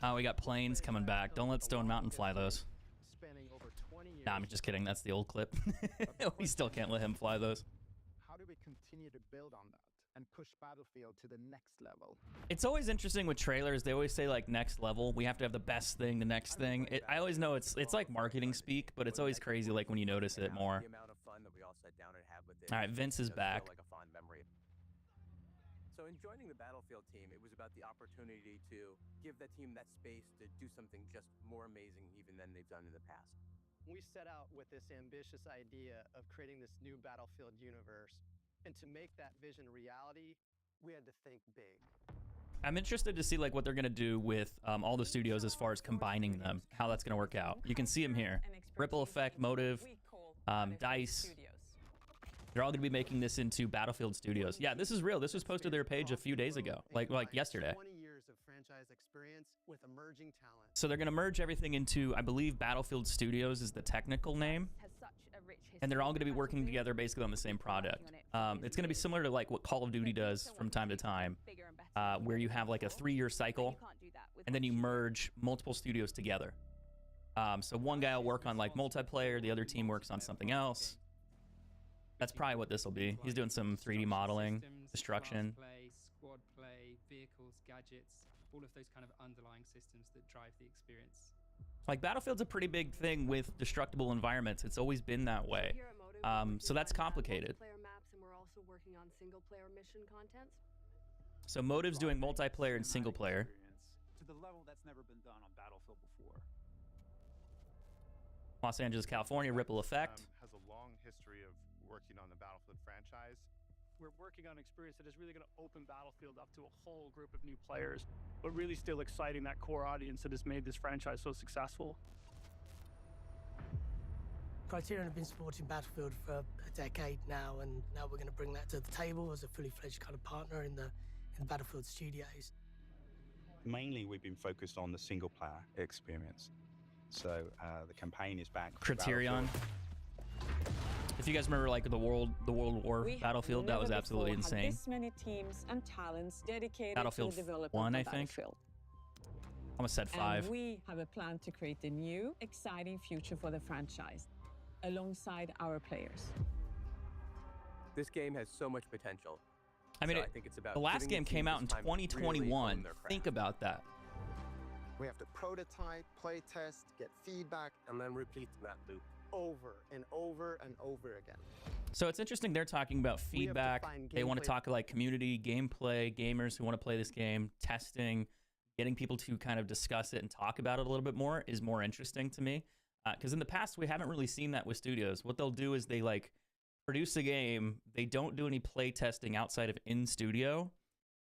Oh, we got planes coming back. Don't let Stone Mountain fly those. Nah, I'm just kidding. That's the old clip. We still can't let him fly those. How do we continue to build on that and push Battlefield to the next level? It's always interesting with trailers. They always say like next level. We have to have the best thing, the next thing. I always know it's like marketing speak, but it's always crazy like when you notice it more. All right, Vince is back. So in joining the Battlefield team, it was about the opportunity to give that team that space to do something just more amazing even than they've done in the past. We set out with this ambitious idea of creating this new Battlefield universe. And to make that vision a reality, we had to think big. I'm interested to see like what they're gonna do with all the studios as far as combining them, how that's gonna work out. You can see them here: Ripple Effect, Motive, DICE. They're all gonna be making this into Battlefield Studios. Yeah, this is real. This was posted to their page a few days ago, like yesterday. 20 years of franchise experience with emerging talent. So they're gonna merge everything into, I believe, Battlefield Studios is the technical name. And they're all going to be working together basically on the same product. It's going to be similar to like what Call of Duty does from time to time, where you have like a 3-year cycle, and then you merge multiple studios together. So one guy will work on like multiplayer, the other team works on something else. That's probably what this will be. He's doing some 3D modeling, destruction. Squad play, vehicles, gadgets, all of those kind of underlying systems that drive the experience. Like Battlefield's a pretty big thing with destructible environments. It's always been that way. So that's complicated. So Motive's doing multiplayer and single player. To the level that's never been done on Battlefield before. Los Angeles, California, Ripple Effect. Has a long history of working on the Battlefield franchise. We're working on an experience that is really going to open Battlefield up to a whole group of new players, but really still exciting that core audience that has made this franchise so successful. Criterion have been supporting Battlefield for a decade now, and now we're going to bring that to the table as a fully fledged kind of partner in the Battlefield studios. Mainly, we've been focused on the single-player experience. So the campaign is back. Criterion. If you guys remember, like the World War Battlefield, that was absolutely insane. This many teams and talents dedicated Battlefield to the development 1, I of think. Battlefield. Almost said 5. And we have a plan to create a new, exciting future for the franchise, alongside our players. This game has so much potential. I mean, So I think it's about the last giving game the came team out in this time to really 2021. own their craft. Think about that. We have to prototype, play test, get feedback, And then repeat that loop. Over and over and over again. So it's interesting they're talking about We have to feedback. find They want to gameplay- talk like community, gameplay, gamers who want to play this game, testing, getting people to kind of discuss it and talk about it a little bit more is more interesting to me. Because in the past, we haven't really seen that with studios. What they'll do is they like produce a game. They don't do any play testing outside of in studio.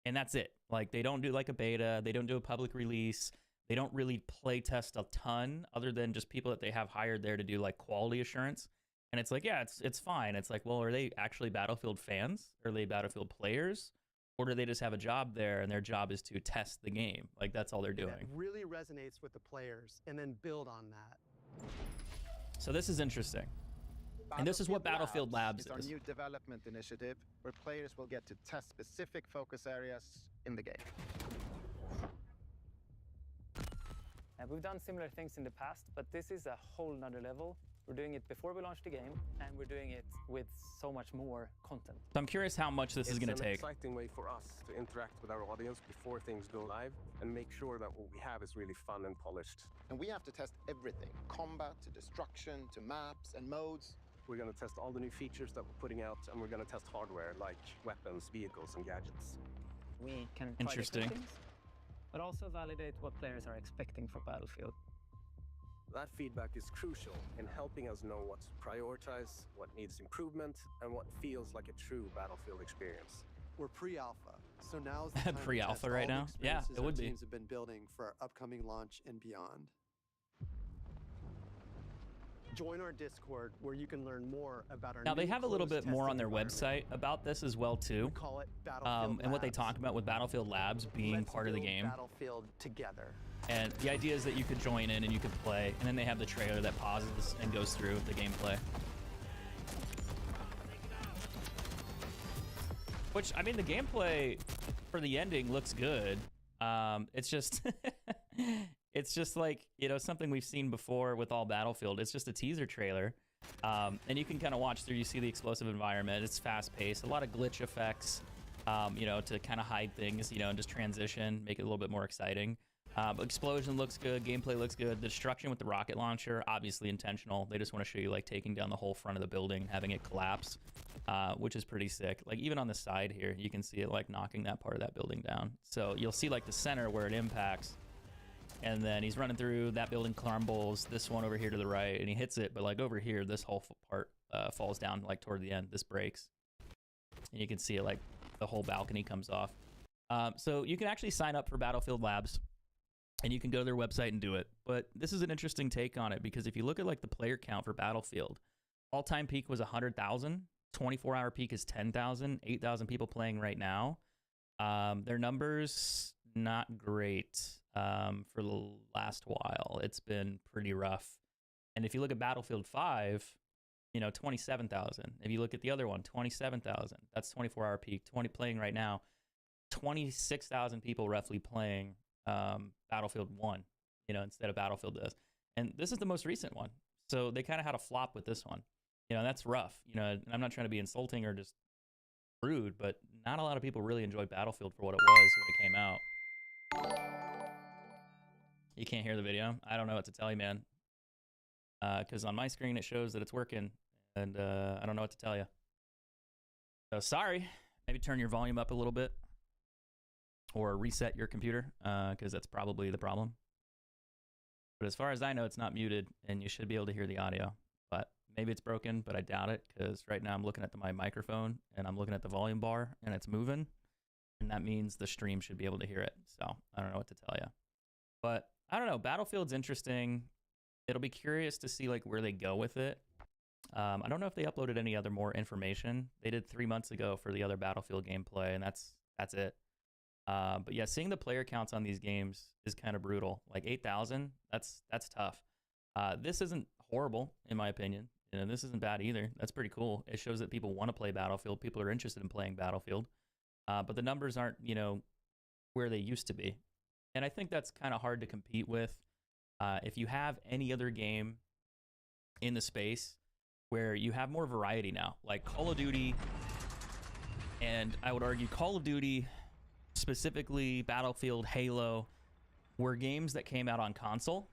And that's it. Like they don't do like a beta. They don't do a public release. They don't really play test a ton other than just people that they have hired there to do like quality assurance. And it's like, yeah, it's fine. It's like, well, are they actually Battlefield fans? Are they Battlefield players? Or do they just have a job there and their job is to test the game? Like that's all they're doing. That really resonates with the players, and then build on that. So this is interesting. And this is what Battlefield Labs is our is. new development initiative where players will get to test specific focus areas in the game. We've done similar things in the past, but this is a whole nother level. We're doing it before we launch the game, and we're doing it with so much more content. So I'm curious how much this is going to take. It's an exciting way for us to interact with our audience before things go live and make sure that what we have is really fun and polished. And we have to test everything, combat to destruction to maps and modes. We're going to test all the new features that we're putting out, and we're going to test hardware like weapons, vehicles, and gadgets. We can try Interesting. different things, but also validate what players are expecting from Battlefield. That feedback is crucial in helping us know what to prioritize, what needs improvement, and what feels like a true Battlefield experience. We're pre-alpha, so now's the time to Pre-alpha test right all now? the Yeah, experiences it would our be. teams have been building for our upcoming launch and beyond. Join our Discord where you can learn more about our Now they new have a little closed bit more on testing their environment. website about this as well too. We call it Battlefield And what they Labs. talk about with Battlefield Labs being Let's part of the build game. Battlefield together. And the idea is that you could join in and you could play, and then they have the trailer that pauses and goes through the gameplay. Which, I mean, the gameplay for the ending looks good. It's just, It's just like, you know, something we've seen before with all Battlefield. It's just a teaser trailer. And you can kind of watch through, you see the explosive environment. It's fast paced, a lot of glitch effects, you know, to kind of hide things, you know, and just transition, make it a little bit more exciting. Explosion looks good, gameplay looks good. The destruction with the rocket launcher, obviously intentional. They just want to show you like taking down the whole front of the building, having it collapse, which is pretty sick. Like even on the side here, you can see it like knocking that part of that building down. So you'll see like the center where it impacts. And then he's running through, that building crumbles, this one over here to the right, and he hits it, but like over here, this whole part falls down like toward the end. This breaks. And you can see it like the whole balcony comes off. So you can actually sign up for Battlefield Labs, and you can go to their website and do it. But this is an interesting take on it, because if you look at like the player count for Battlefield, all-time peak was 100,000, 24-hour peak is 10,000, 8,000 people playing right now. Their numbers, not great. For the last while, it's been pretty rough. And if you look at Battlefield 5, you know, 27,000. If you look at the other one, 27,000. That's 24-hour peak. 20 playing right now. 26,000 people roughly playing Battlefield 1, you know, instead of Battlefield this. And this is the most recent one. So they kind of had a flop with this one. You know, that's rough. You know, and I'm not trying to be insulting or just rude, but not a lot of people really enjoyed Battlefield for what it was when it came out. You can't hear the video. I don't know what to tell you, man. Because on my screen it shows that it's working, and I don't know what to tell you. So sorry. Maybe turn your volume up a little bit, or reset your computer, because that's probably the problem. But as far as I know, it's not muted, and you should be able to hear the audio. But maybe it's broken, but I doubt it, because right now I'm looking at my microphone, and I'm looking at the volume bar, and it's moving, and that means the stream should be able to hear it. So I don't know what to tell you. But I don't know. Battlefield's interesting. It'll be curious to see like where they go with it. I don't know if they uploaded any other more information. They did 3 months ago for the other Battlefield gameplay, and that's it. But yeah, seeing the player counts on these games is kind of brutal. Like 8,000, that's tough. This isn't horrible in my opinion. You know, this isn't bad either. That's pretty cool. It shows that people want to play Battlefield. People are interested in playing Battlefield. But the numbers aren't, you know, where they used to be. And I think that's kind of hard to compete with. If you have any other game in the space where you have more variety now, like Call of Duty, and I would argue Call of Duty, specifically Battlefield, Halo, were games that came out on console,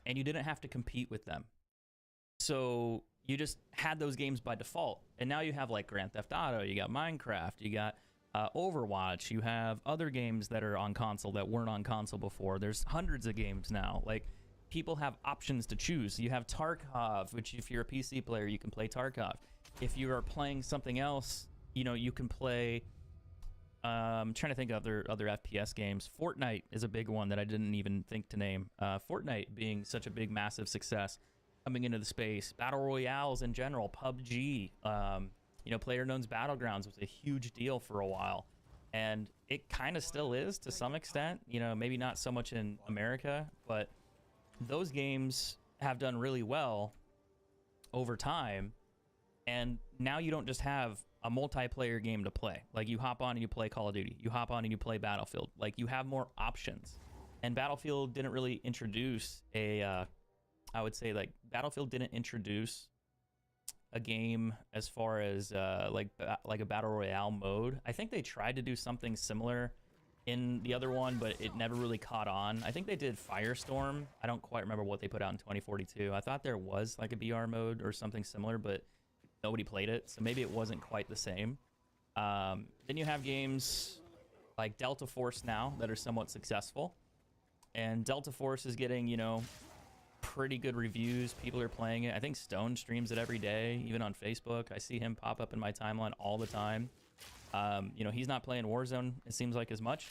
and you didn't have to compete with them. So you just had those games by default. And now you have like Grand Theft Auto, you got Minecraft, you got Overwatch, you have other games that are on console that weren't on console before. There's hundreds of games now. Like, people have options to choose. You have Tarkov, which if you're a PC player, you can play Tarkov. If you are playing something else, you know, you can play, I'm trying to think of other FPS games. Fortnite is a big one that I didn't even think to name. Fortnite being such a big, massive success coming into the space. Battle Royales in general, PUBG, you know, PlayerUnknown's Battlegrounds was a huge deal for a while, and it kind of still is to some extent. You know, maybe not so much in America, but those games have done really well over time, and now you don't just have a multiplayer game to play. Like, you hop on and you play Call of Duty, you hop on and you play Battlefield. Like, you have more options, and Battlefield didn't really introduce a I would say, like, Battlefield didn't introduce a game as far as like a battle royale mode. I think they tried to do something similar in the other one, but it never really caught on. I think they did Firestorm. I don't quite remember what they put out in 2042. I thought there was like a BR mode or something similar, but nobody played it, so maybe it wasn't quite the same. Then you have games like Delta Force now that are somewhat successful, and Delta Force is getting, you know, pretty good reviews. People are playing it. I think Stone streams it every day, even on Facebook. I see him pop up in my timeline all the time. You know, he's not playing Warzone, it seems like, as much.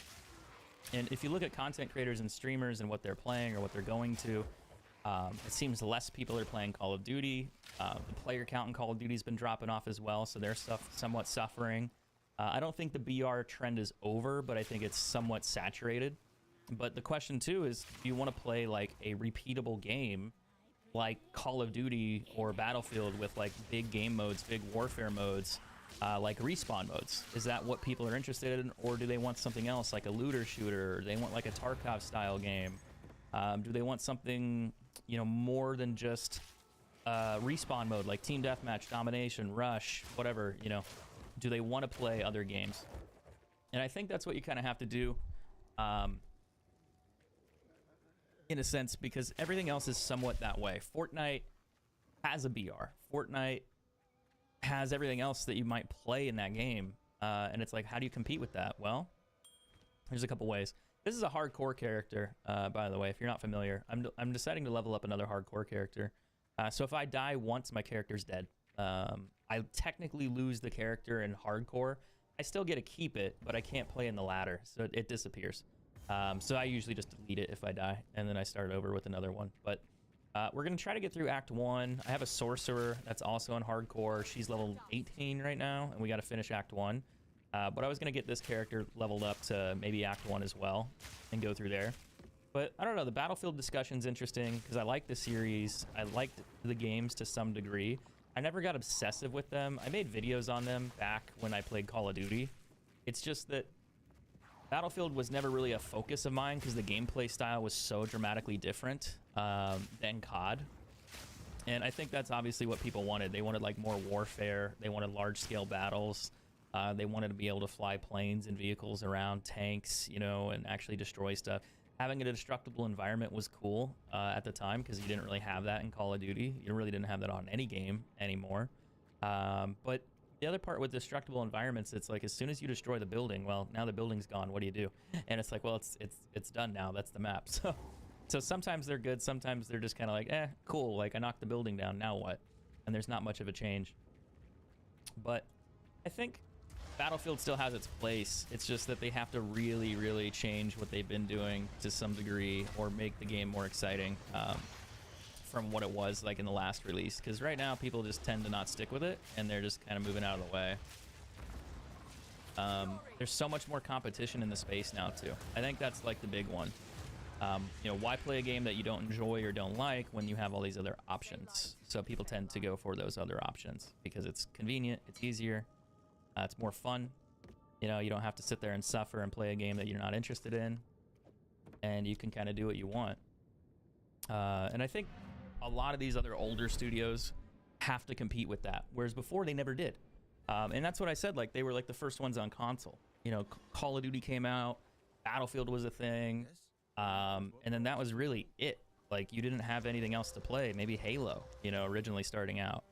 And if you look at content creators and streamers and what they're playing or what they're going to, it seems less people are playing Call of Duty. The player count in Call of Duty has been dropping off as well, so they're somewhat suffering. I don't think the BR trend is over, but I think it's somewhat saturated. But the question too is, do you want to play like a repeatable game like Call of Duty or Battlefield with like big game modes, big warfare modes, like respawn modes? Is that what people are interested in, or do they want something else like a looter shooter, or they want like a Tarkov style game? Do they want something, you know, more than just respawn mode, like team deathmatch, domination, rush, whatever, you know? Do they want to play other games? And I think that's what you kind of have to do, in a sense, because everything else is somewhat that way. Fortnite has a BR. Fortnite has everything else that you might play in that game. And it's like, how do you compete with that? Well, there's a couple ways. This is a hardcore character, by the way, if you're not familiar. I'm deciding to level up another hardcore character. So if I die once, my character's dead. I technically lose the character in hardcore. I still get to keep it, but I can't play in the ladder, so it disappears. So I usually just delete it if I die, and then I start over with another one. But we're going to try to get through Act 1. I have a sorcerer that's also in hardcore. She's level 18 right now, and we got to finish Act 1. But I was going to get this character leveled up to maybe Act 1 as well and go through there. But I don't know, the Battlefield discussion's interesting because I like the series. I liked the games to some degree. I never got obsessive with them. I made videos on them back when I played Call of Duty. It's just that Battlefield was never really a focus of mine because the gameplay style was so dramatically different than COD. And I think that's obviously what people wanted. They wanted like more warfare. They wanted large-scale battles. They wanted to be able to fly planes and vehicles around, tanks, you know, and actually destroy stuff. Having a destructible environment was cool at the time because you didn't really have that in Call of Duty. You really didn't have that on any game anymore. But the other part with destructible environments, it's like as soon as you destroy the building, well, now the building's gone. What do you do? And it's like, well, it's done now. That's the map. So sometimes they're good. Sometimes they're just kind of like, cool. Like I knocked the building down. Now what? And there's not much of a change. But I think Battlefield still has its place. It's just that they have to really, really change what they've been doing to some degree or make the game more exciting from what it was like in the last release. Because right now people just tend to not stick with it and they're just kind of moving out of the way. There's so much more competition in the space now too. I think that's like the big one. You know, why play a game that you don't enjoy or don't like when you have all these other options? So people tend to go for those other options because it's convenient, it's easier. It's more fun. You know, you don't have to sit there and suffer and play a game that you're not interested in. And you can kind of do what you want. And I think a lot of these other older studios have to compete with that. Whereas before, they never did. And that's what I said. Like, they were like the first ones on console. You know, Call of Duty came out. Battlefield was a thing. And then that was really it. Like, you didn't have anything else to play. Maybe Halo, you know, originally starting out.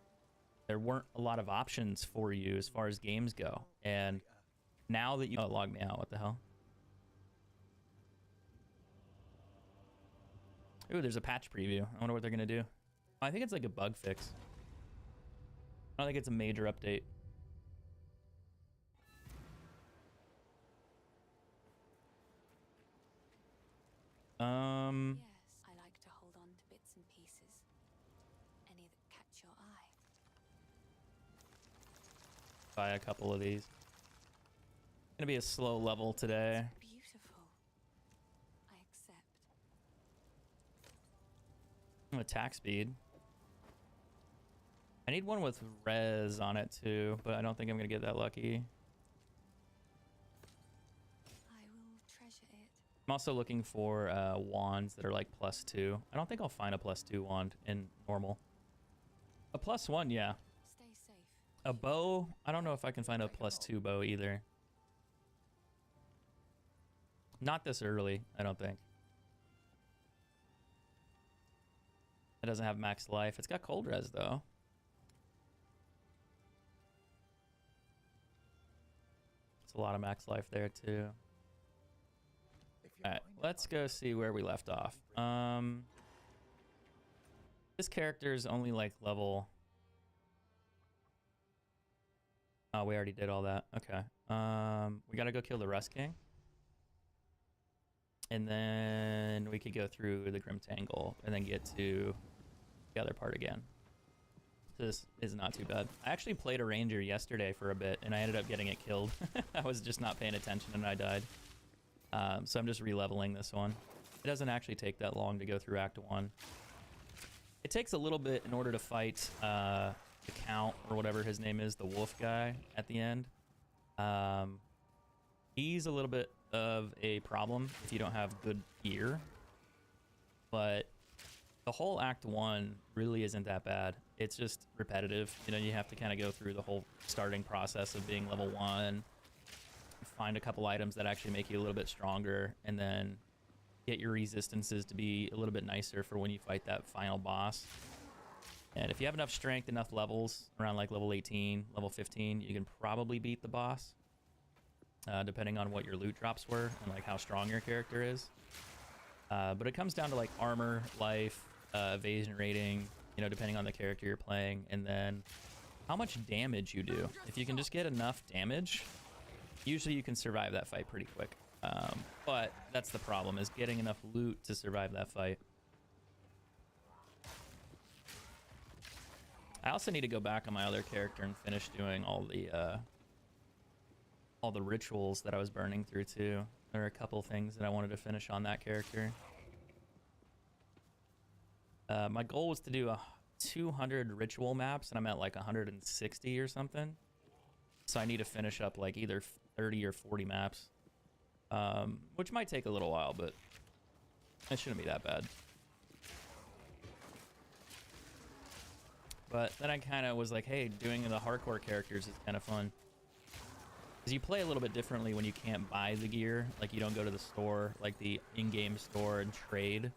There weren't a lot of options for you as far as games go. And now that you... Oh, log me out. What the hell? Ooh, there's a patch preview. I wonder what they're going to do. I think it's like a bug fix. I don't think it's a major update. Yes, I like to hold on to bits and pieces. Any that catch your eye. Buy a couple of these. Gonna be a slow level today. Beautiful. I accept. Attack speed. I need one with res on it too, but I don't think I'm gonna get that lucky. I will treasure it. I'm also looking for wands that are like +2. I don't think I'll find a +2 wand in normal. A +1, yeah. Stay safe. A bow, I don't know if I can find a +2 bow either. Not this early, I don't think. It doesn't have max life. It's got cold res though. It's a lot of max life there too. Alright, let's go see where we left off. This character is only like level... Oh, we already did all that. Okay. We gotta go kill the Rust King. And then we could go through the Grim Tangle and then get to the other part again. This is not too bad. I actually played a Ranger yesterday for a bit and I ended up getting it killed. I was just not paying attention and I died. So I'm just re-leveling this one. It doesn't actually take that long to go through Act 1. It takes a little bit in order to fight the Count or whatever his name is, the wolf guy at the end. He's a little bit of a problem if you don't have good gear. but the whole Act 1 really isn't that bad. It's just repetitive. You know, you have to kind of go through the whole starting process of being level 1, find a couple items that actually make you a little bit stronger, and then get your resistances to be a little bit nicer for when you fight that final boss. And if you have enough strength, enough levels, around like level 18, level 15, you can probably beat the boss, depending on what your loot drops were and like how strong your character is. But it comes down to like armor, life, evasion rating, you know, depending on the character you're playing, and then how much damage you do. If you can just get enough damage, usually you can survive that fight pretty quick. But that's the problem, is getting enough loot to survive that fight. I also need to go back on my other character and finish doing all the rituals that I was burning through too. There are a couple things that I wanted to finish on that character. My goal was to do 200 ritual maps, and I'm at like 160 or something. So I need to finish up like either 30 or 40 maps, which might take a little while, but it shouldn't be that bad. But then I kind of was like, hey, doing the hardcore characters is kind of fun. Because you play a little bit differently when you can't buy the gear. Like, you don't go to the store, like the in-game store, and trade.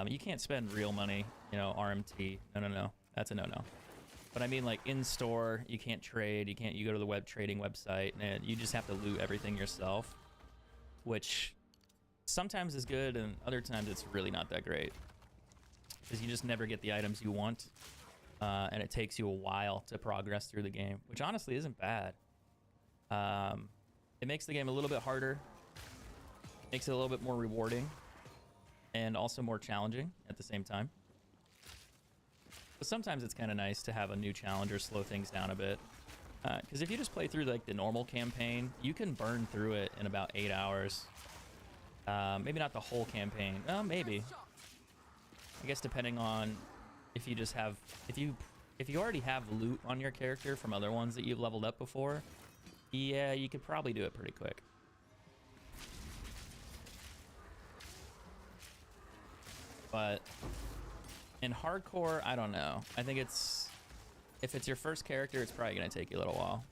You can't spend real money, you know, RMT. No. That's a no-no. But I mean, like, in-store, you can't trade. You go to the web trading website, and you just have to loot everything yourself. Which sometimes is good, and other times it's really not that great. Because you just never get the items you want. And it takes you a while to progress through the game, which honestly isn't bad. It makes the game a little bit harder, makes it a little bit more rewarding, and also more challenging at the same time. But sometimes it's kind of nice to have a new challenge or slow things down a bit. Because if you just play through like the normal campaign, you can burn through it in about 8 hours. Maybe not the whole campaign. Maybe. I guess depending on if you just have, if you already have loot on your character from other ones that you've leveled up before, yeah, you could probably do it pretty quick. But in hardcore, I don't know. I think if it's your first character, it's probably gonna take you a little while.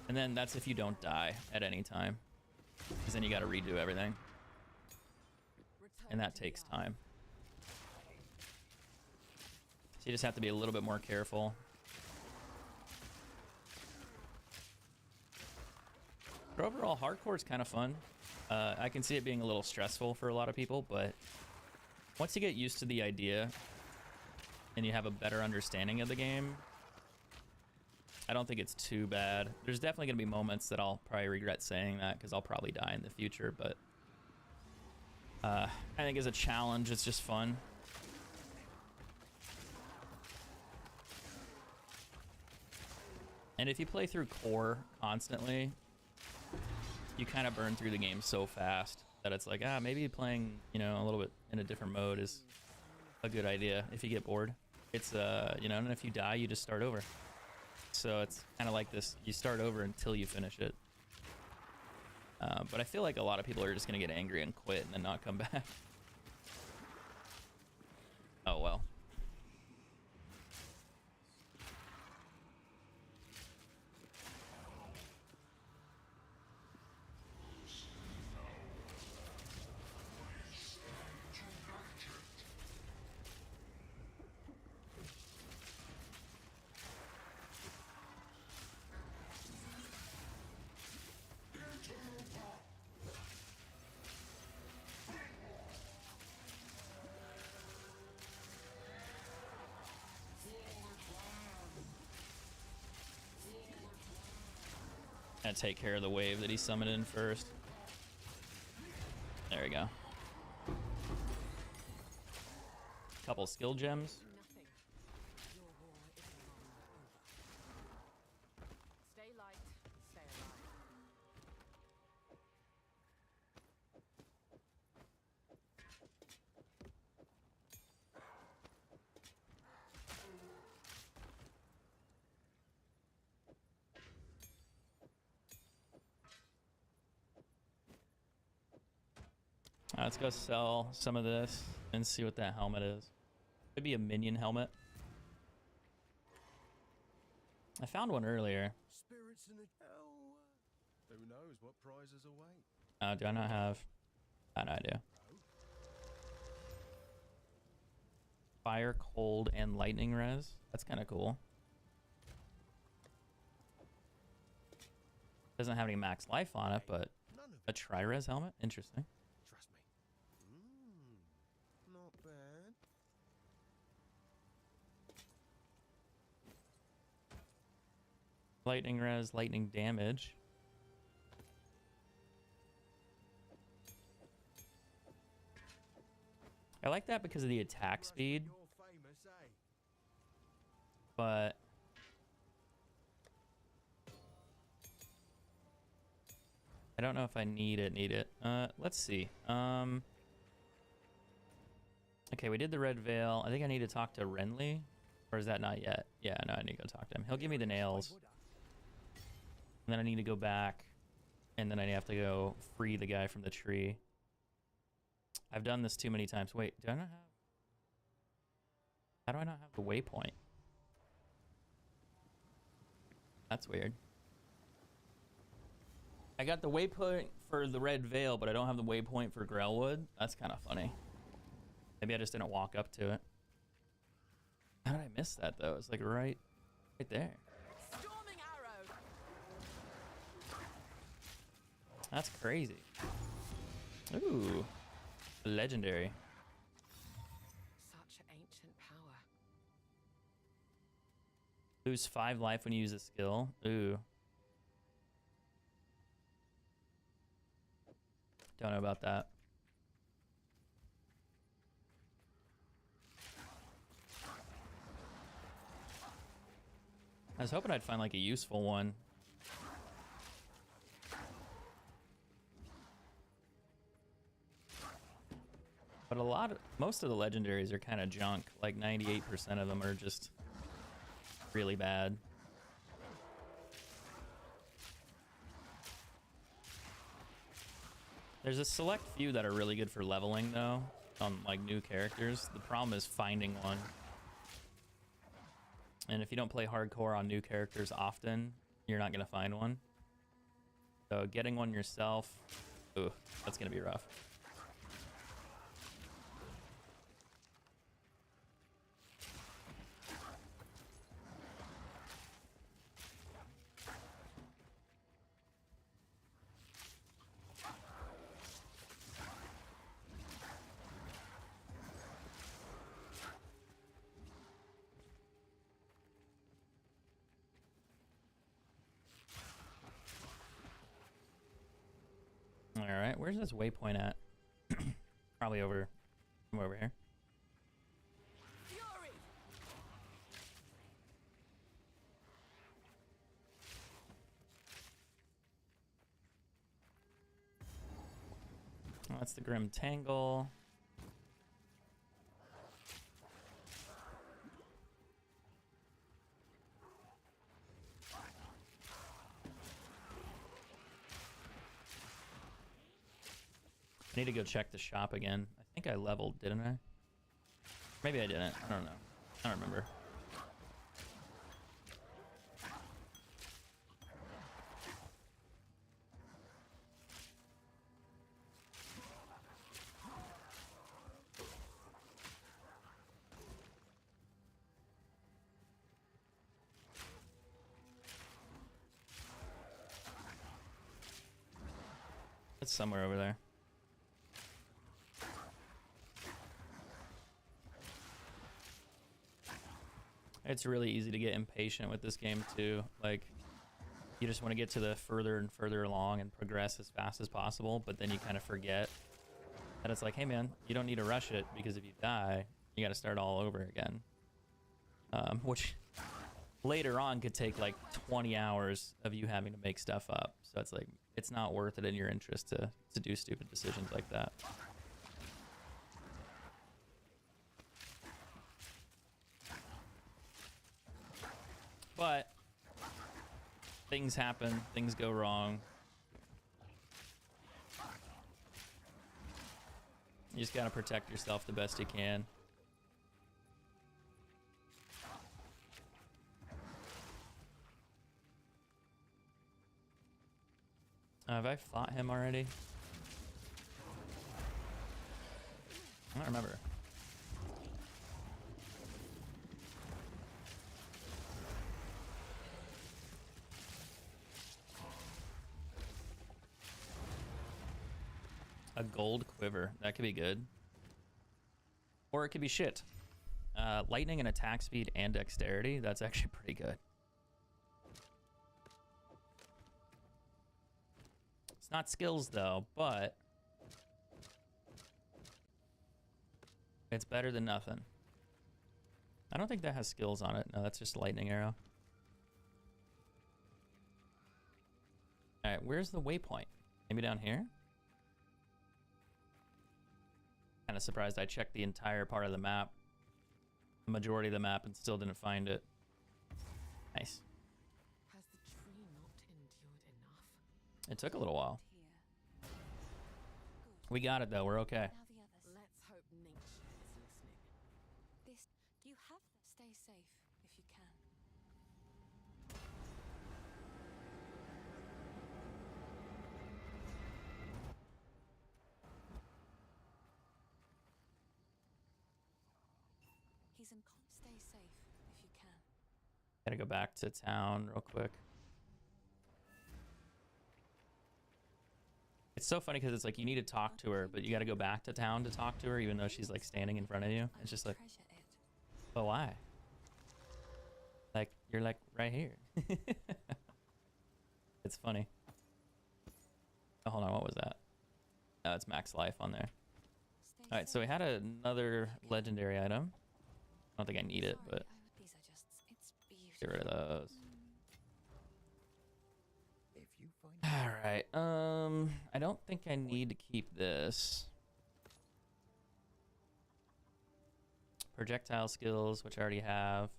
And then that's if you don't die at any time, because then you gotta redo everything. And that takes time. So you just have to be a little bit more careful. But overall, hardcore is kind of fun. I can see it being a little stressful for a lot of people, but once you get used to the idea and you have a better understanding of the game, I don't think it's too bad. There's definitely going to be moments that I'll probably regret saying that, because I'll probably die in the future, but I think as a challenge, it's just fun. And if you play through core constantly, you kind of burn through the game so fast that it's like, maybe playing, you know, a little bit in a different mode is a good idea if you get bored. It's, you know, and if you die, you just start over. So it's kind of like this, you start over until you finish it. But I feel like a lot of people are just going to get angry and quit and then not come back. Oh, well. And take care of the wave that he summoned in first. There we go. Couple skill gems. Stay light, stay alive. Let's go sell some of this and see what that helmet is. Could be a minion helmet. I found one earlier. Spirits in hell. Who knows what prizes await? Oh, do I not have? Oh, no, I do. Fire, cold, and lightning res. That's kind of cool. Doesn't have any max life on it, but a tri-res helmet. Interesting. Trust me. Not bad. Lightning res, lightning damage. I like that because of the attack speed. But I don't know if I need it. Let's see. Okay, we did the red veil. I think I need to talk to Renly. Or is that not yet? Yeah, no, I need to go talk to him. He'll give me the nails. And then I need to go back. And then I have to go free the guy from the tree. I've done this too many times. Wait, do I not have... How do I not have the waypoint? That's weird. I got the waypoint for the red veil, but I don't have the waypoint for Grelwood. That's kind of funny. Maybe I just didn't walk up to it. How did I miss that though? It's like right there. Storming arrow. That's crazy. Ooh, legendary. Such ancient power. Lose 5 life when you use a skill. Ooh. Don't know about that. I was hoping I'd find like a useful one. But most of the legendaries are kind of junk. Like 98% of them are just really bad. There's a select few that are really good for leveling though, on like new characters. The problem is finding one. And if you don't play hardcore on new characters often, you're not gonna find one. So getting one yourself, ooh, that's gonna be rough. Alright, where's this waypoint at? Probably over, somewhere over here. Fury. Oh, that's the Grim Tangle. I need to go check the shop again. I think I leveled, didn't I? Maybe I didn't. I don't know. I don't remember. It's somewhere over there. It's really easy to get impatient with this game too. Like, you just want to get to the further and further along and progress as fast as possible, but then you kind of forget that it's like, hey man, you don't need to rush it, because if you die, you got to start all over again. Which later on could take like 20 hours of you having to make stuff up. So it's like, it's not worth it in your interest to do stupid decisions like that. But things happen, things go wrong. You just gotta protect yourself the best you can. Have I fought him already? I don't remember. A gold quiver. That could be good. Or it could be shit. Lightning and attack speed and dexterity. That's actually pretty good. It's not skills though, but it's better than nothing. I don't think that has skills on it. No, that's just lightning arrow. All right, where's the waypoint? Maybe down here? Kind of surprised I checked the entire part of the map, the majority of the map, and still didn't find it. Nice. Has the tree not endured enough? It took a little while. We got it though. We're okay. Let's hope nature is listening. This you have to stay safe if you can. He's in stay safe if you can. Gotta go back to town real quick. It's so funny because it's like you need to talk to her, but you gotta go back to town to talk to her, even though she's like standing in front of you. It's just like, but why? Like, you're like right here. It's funny. Oh, hold on, what was that? Oh, it's max life on there. All right, so we had another legendary item. I don't think I need it, but These are just it's beautiful. get rid of those. All right. I don't think I need to keep this. Projectile skills, which I already have.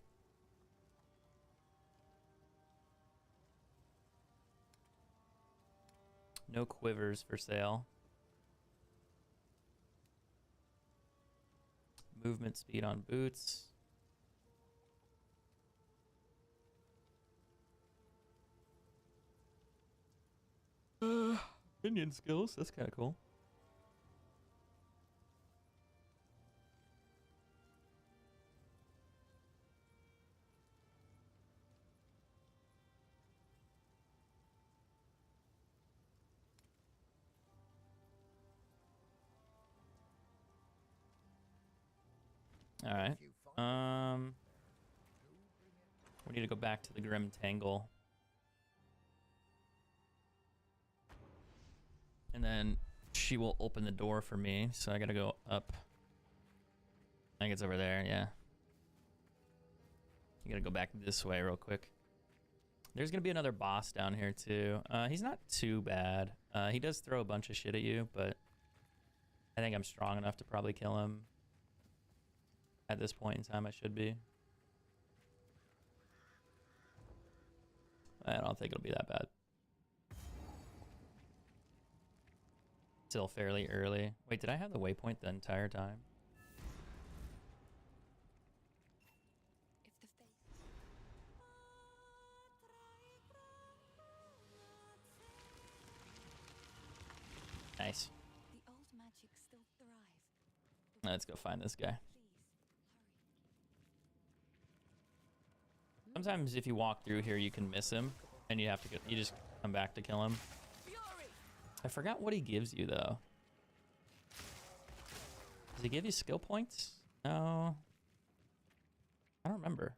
No quivers for sale. Movement speed on boots. Minion skills, that's kind of cool. All right. We need to go back to the Grim Tangle. And then she will open the door for me, so I gotta go up. I think it's over there, yeah. You gotta go back this way real quick. There's gonna be another boss down here too. He's not too bad. He does throw a bunch of shit at you, but I think I'm strong enough to probably kill him. At this point in time, I should be. I don't think it'll be that bad. Still fairly early. Wait, did I have the waypoint the entire time? Nice. The old magic still thrives. Let's go find this guy. Sometimes if you walk through here, you can miss him, and you have to you just come back to kill him. I forgot what he gives you though. Does he give you skill points? No. I don't remember.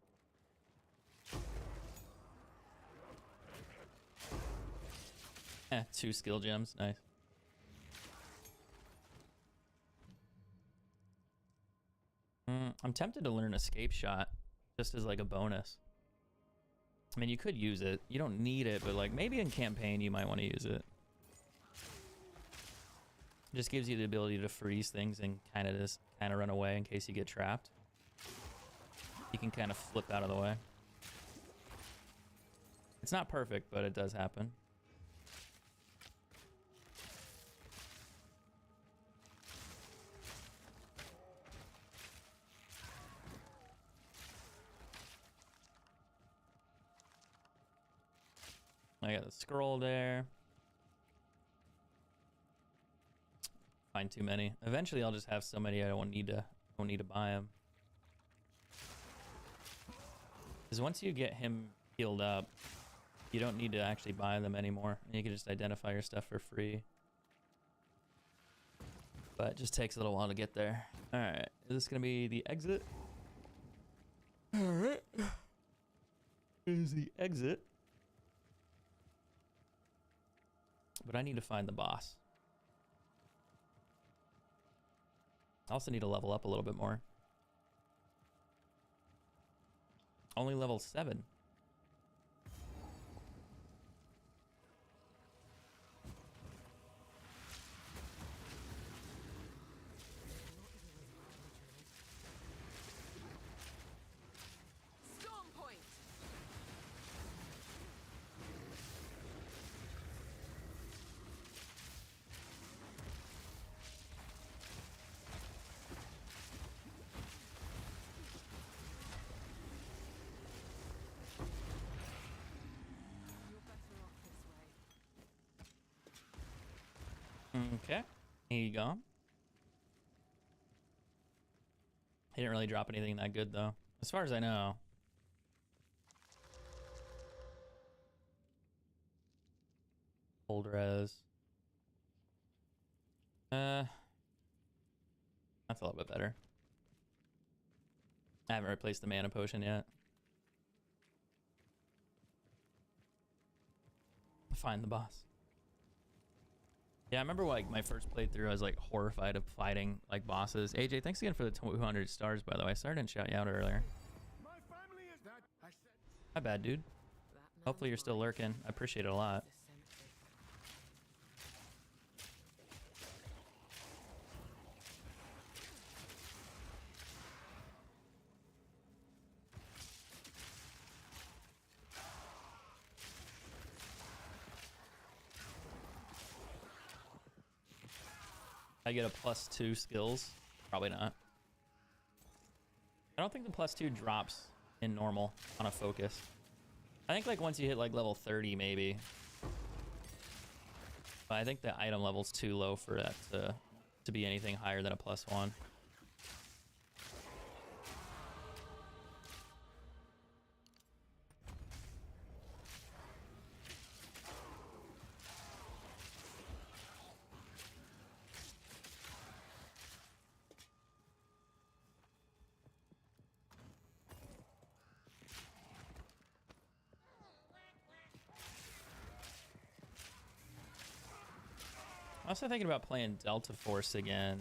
Eh, 2 skill gems. Nice. I'm tempted to learn escape shot just as like a bonus. I mean, you could use it. You don't need it, but like maybe in campaign you might want to use it. It just gives you the ability to freeze things and kind of run away in case you get trapped. You can kind of flip out of the way. It's not perfect, but it does happen. I got the scroll there. Find too many. Eventually, I'll just have so many I don't need to buy them. Because once you get him healed up, you don't need to actually buy them anymore. You can just identify your stuff for free. But it just takes a little while to get there. All right, is this gonna be the exit? All right, here's the exit. But I need to find the boss. I also need to level up a little bit more. Only level 7. Storm point. Okay, here you go. He didn't really drop anything that good though, as far as I know. Cold res. That's a little bit better. I haven't replaced the mana potion yet. Find the boss. Yeah, I remember like my first playthrough, I was like horrified of fighting like bosses. AJ, thanks again for the 200 stars, by the way. Sorry I didn't shout you out earlier. My bad, dude. Hopefully you're still lurking. I appreciate it a lot. I get a +2 skills? Probably not. I don't think the +2 drops in normal on a focus. I think like once you hit like level 30 maybe. But I think the item level's too low for that to be anything higher than a +1. I'm also thinking about playing Delta Force again.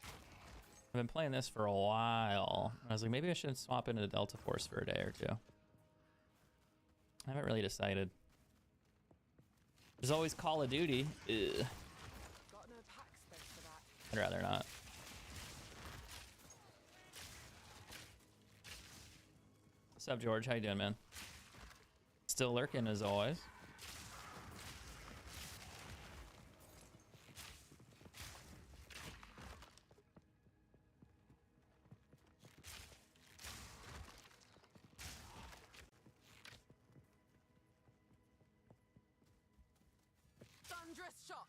I've been playing this for a while. I was like, maybe I should swap into Delta Force for a day or two. I haven't really decided. There's always Call of Duty. Ugh. I'd rather not. What's up, George? How you doing, man? Still lurking as always. Thunderous shot.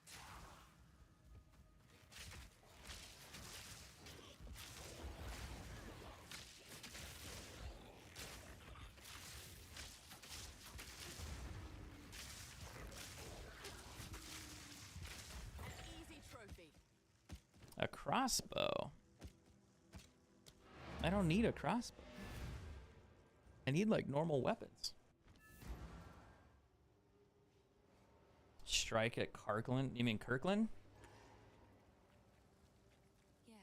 Easy trophy. A crossbow. I don't need a crossbow. I need like normal weapons. Strike at Kirkland? You mean Kirkland? Yes,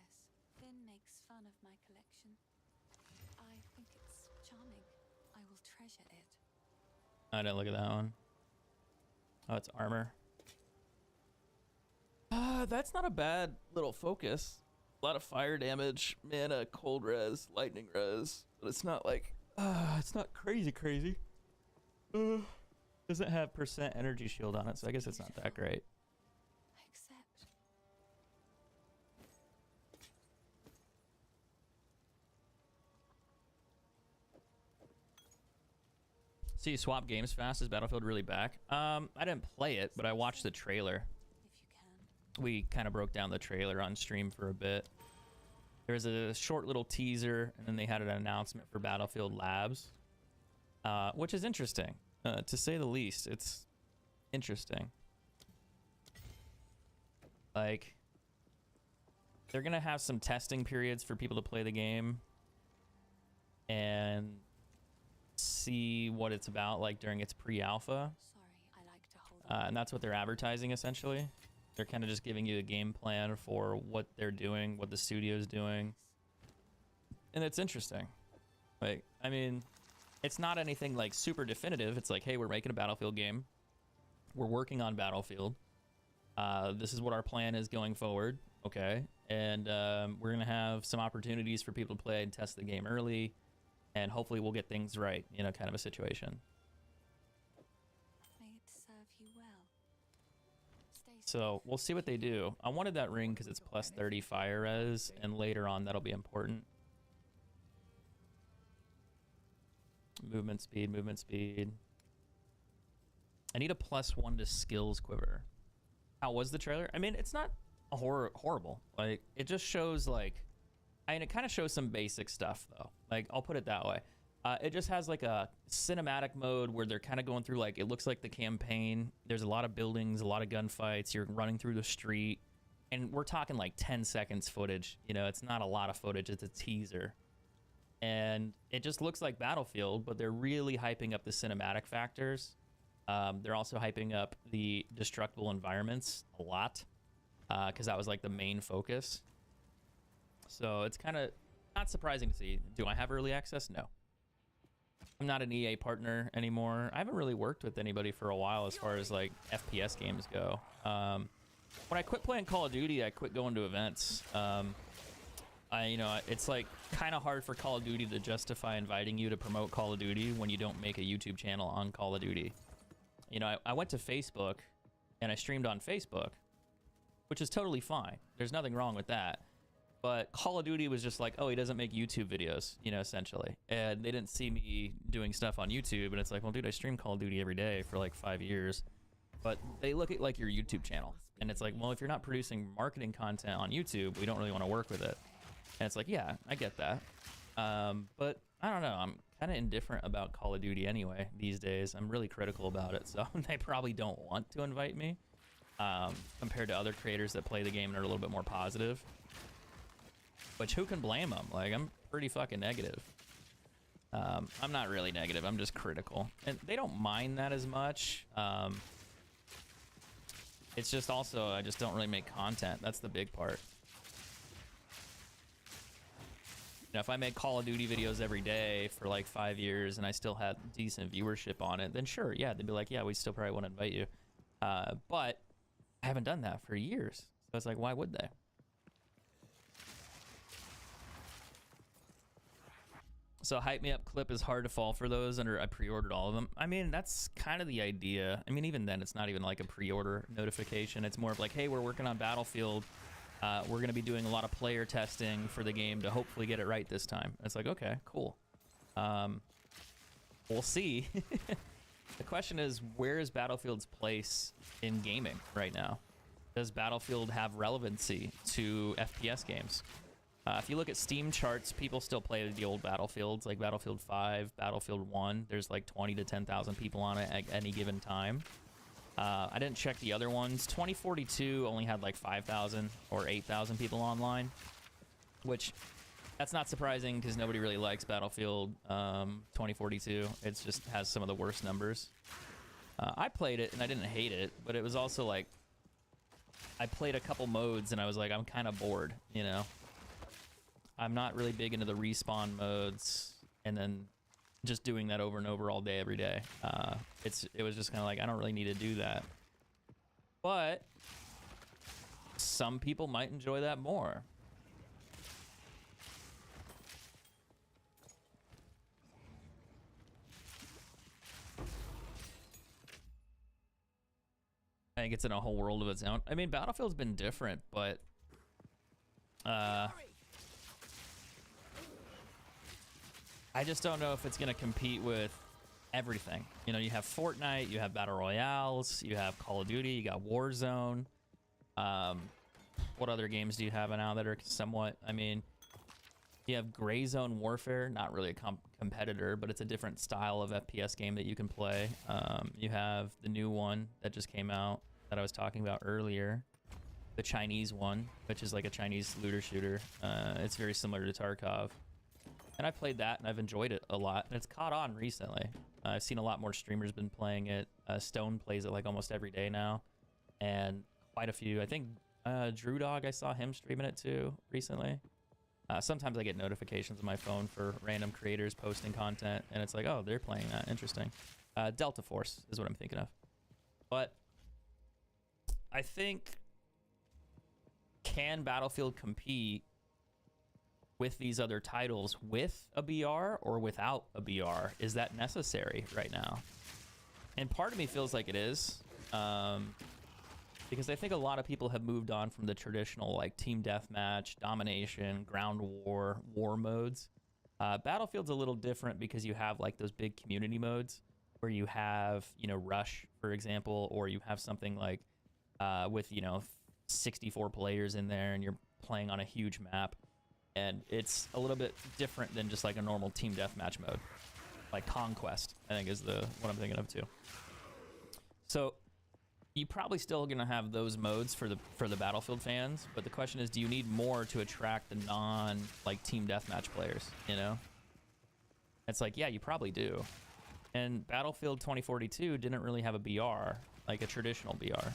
Finn makes fun of my collection. I think it's charming. I will treasure it. I didn't look at that one. Oh, it's armor. That's not a bad little focus. A lot of fire damage, mana, cold res, lightning res, but it's not like, it's not crazy. Doesn't have % energy shield on it, so I guess it's not that great. Accept. So you swap games fast? Is Battlefield really back? I didn't play it, but I watched the trailer. We kind of broke down the trailer on stream for a bit. There was a short little teaser, and then they had an announcement for Battlefield Labs, which is interesting, to say the least. It's interesting. Like, they're gonna have some testing periods for people to play the game and see what it's about, like during its pre-alpha. And that's what they're advertising, essentially. They're kind of just giving you a game plan for what they're doing, what the studio's doing. And it's interesting. Like, I mean, it's not anything like super definitive. It's like, hey, we're making a Battlefield game. We're working on Battlefield. This is what our plan is going forward. Okay. And we're going to have some opportunities for people to play and test the game early. And hopefully we'll get things right, you know, kind of a situation. May it serve you well. So we'll see what they do. I wanted that ring because it's plus 30 fire res, and later on that'll be important. Movement speed, movement speed. I need a +1 to skills quiver. How was the trailer? I mean, it's not a horrible. Like, it just shows like, and it kind of shows some basic stuff though. Like, I'll put it that way. It just has like a cinematic mode where they're kind of going through, like, it looks like the campaign. There's a lot of buildings, a lot of gunfights. You're running through the street, and we're talking like 10 seconds footage. You know, it's not a lot of footage. It's a teaser. And it just looks like Battlefield, but they're really hyping up the cinematic factors. They're also hyping up the destructible environments a lot, because that was like the main focus. So it's kind of not surprising to see. Do I have early access? No. I'm not an EA partner anymore. I haven't really worked with anybody for a while as far as like FPS games go. When I quit playing Call of Duty, I quit going to events. You know, it's like kind of hard for Call of Duty to justify inviting you to promote Call of Duty when you don't make a YouTube channel on Call of Duty. You know, I went to Facebook and I streamed on Facebook, which is totally fine. There's nothing wrong with that. But Call of Duty was just like, oh, he doesn't make YouTube videos, you know, essentially. And they didn't see me doing stuff on YouTube. And it's like, well, dude, I stream Call of Duty every day for like 5 years. But they look at like your YouTube channel. And it's like, well, if you're not producing marketing content on YouTube, we don't really want to work with it. And it's like, yeah, I get that. But I don't know. I'm kind of indifferent about Call of Duty anyway these days. I'm really critical about it. So they probably don't want to invite me compared to other creators that play the game and are a little bit more positive. Which, who can blame them? Like, I'm pretty fucking negative. I'm not really negative. I'm just critical. And they don't mind that as much. It's just also, I just don't really make content. That's the big part. You know, if I make Call of Duty videos every day for like 5 years and I still had decent viewership on it, then sure, yeah, they'd be like, yeah, we still probably want to invite you. But I haven't done that for years. So it's like, why would they? So Hype Me Up clip is hard to fall for those, and I pre-ordered all of them. I mean, that's kind of the idea. I mean, even then, it's not even like a pre-order notification. It's more of like, hey, we're working on Battlefield. We're going to be doing a lot of player testing for the game to hopefully get it right this time. It's like, okay, cool. We'll see. The question is, where is Battlefield's place in gaming right now? Does Battlefield have relevancy to FPS games? If you look at Steam charts, people still play the old Battlefields, like Battlefield 5, Battlefield 1. There's like 20 to 10,000 people on it at any given time. I didn't check the other ones. 2042 only had like 5,000 or 8,000 people online, which that's not surprising because nobody really likes Battlefield 2042. It just has some of the worst numbers. I played it and I didn't hate it, but it was also like I played a couple modes and I was like, I'm kind of bored, you know? I'm not really big into the respawn modes and then just doing that over and over all day, every day. It was just kind of like, I don't really need to do that. But some people might enjoy that more. I think it's in a whole world of its own. I mean, Battlefield's been different, but I just don't know if it's going to compete with everything. You know, you have Fortnite, you have Battle Royales, you have Call of Duty, you got Warzone. What other games do you have now that are somewhat, I mean, you have Gray Zone Warfare, not really a competitor, but it's a different style of FPS game that you can play. You have the new one that just came out that I was talking about earlier, the Chinese one, which is like a Chinese looter shooter. It's very similar to Tarkov. And I played that and I've enjoyed it a lot. And it's caught on recently. I've seen a lot more streamers been playing it. Stone plays it like almost every day now. And quite a few. I think Drew Dog, I saw him streaming it too recently. Sometimes I get notifications on my phone for random creators posting content. And it's like, oh, they're playing that. Interesting. Delta Force is what I'm thinking of. But I think, can Battlefield compete with these other titles with a BR or without a BR? Is that necessary right now? And part of me feels like it is, because I think a lot of people have moved on from the traditional like team deathmatch, domination, ground war, war modes. Battlefield's a little different because you have like those big community modes where you have, you know, Rush, for example, or you have something like with, you know, 64 players in there and you're playing on a huge map. And it's a little bit different than just like a normal team deathmatch mode. Like Conquest, I think is what I'm thinking of too. So you're probably still gonna have those modes for the Battlefield fans, but the question is, do you need more to attract the non like team deathmatch players, you know? It's like, yeah, you probably do. And Battlefield 2042 didn't really have a BR, like a traditional BR.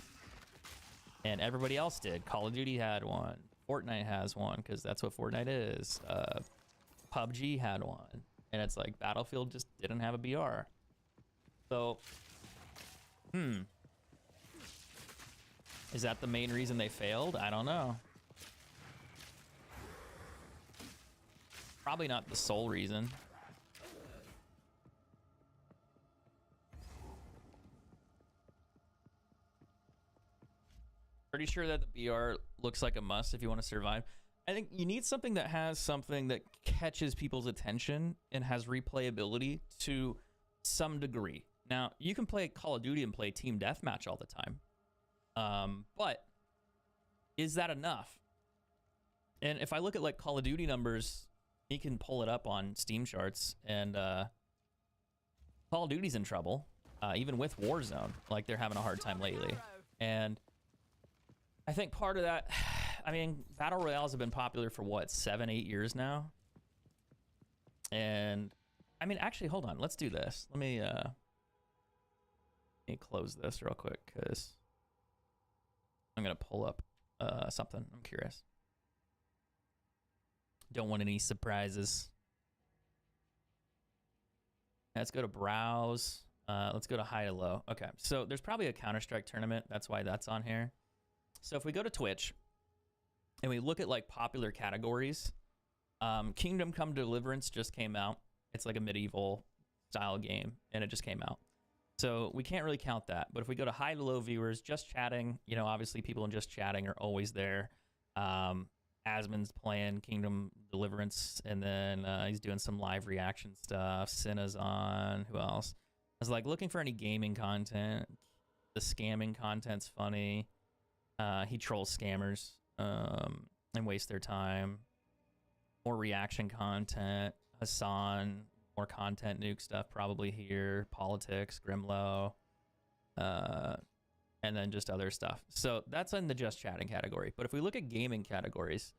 And everybody else did. Call of Duty had one. Fortnite has one, because that's what Fortnite is. PUBG had one. And it's like, Battlefield just didn't have a BR. So, is that the main reason they failed? I don't know. Probably not the sole reason. Pretty sure that the BR looks like a must if you want to survive. I think you need something that has something that catches people's attention and has replayability to some degree. Now, you can play Call of Duty and play Team Deathmatch all the time. But is that enough? And if I look at like Call of Duty numbers, you can pull it up on Steam charts, and Call of Duty's in trouble, even with Warzone. Like, they're having a hard time lately. And I think part of that, I mean, Battle Royales have been popular for what, 7-8 years now? And I mean, actually, hold on, let's do this. Let me close this real quick, because I'm gonna pull up something. I'm curious. Don't want any surprises. Let's go to browse. Let's go to high to low. Okay, so there's probably a Counter-Strike tournament. That's why that's on here. So if we go to Twitch and we look at like popular categories, Kingdom Come Deliverance just came out. It's like a medieval style game, and it just came out. So we can't really count that. But if we go to high to low viewers, just chatting, you know, obviously people in just chatting are always there. Asmon's playing Kingdom Deliverance, and then he's doing some live reaction stuff. Cinna's on. Who else? I was like looking for any gaming content. The scamming content's funny. He trolls scammers and wastes their time. More reaction content. Hassan, more content nuke stuff probably here. Politics, Grimlow, and then just other stuff. So that's in the just chatting category. But if we look at gaming categories,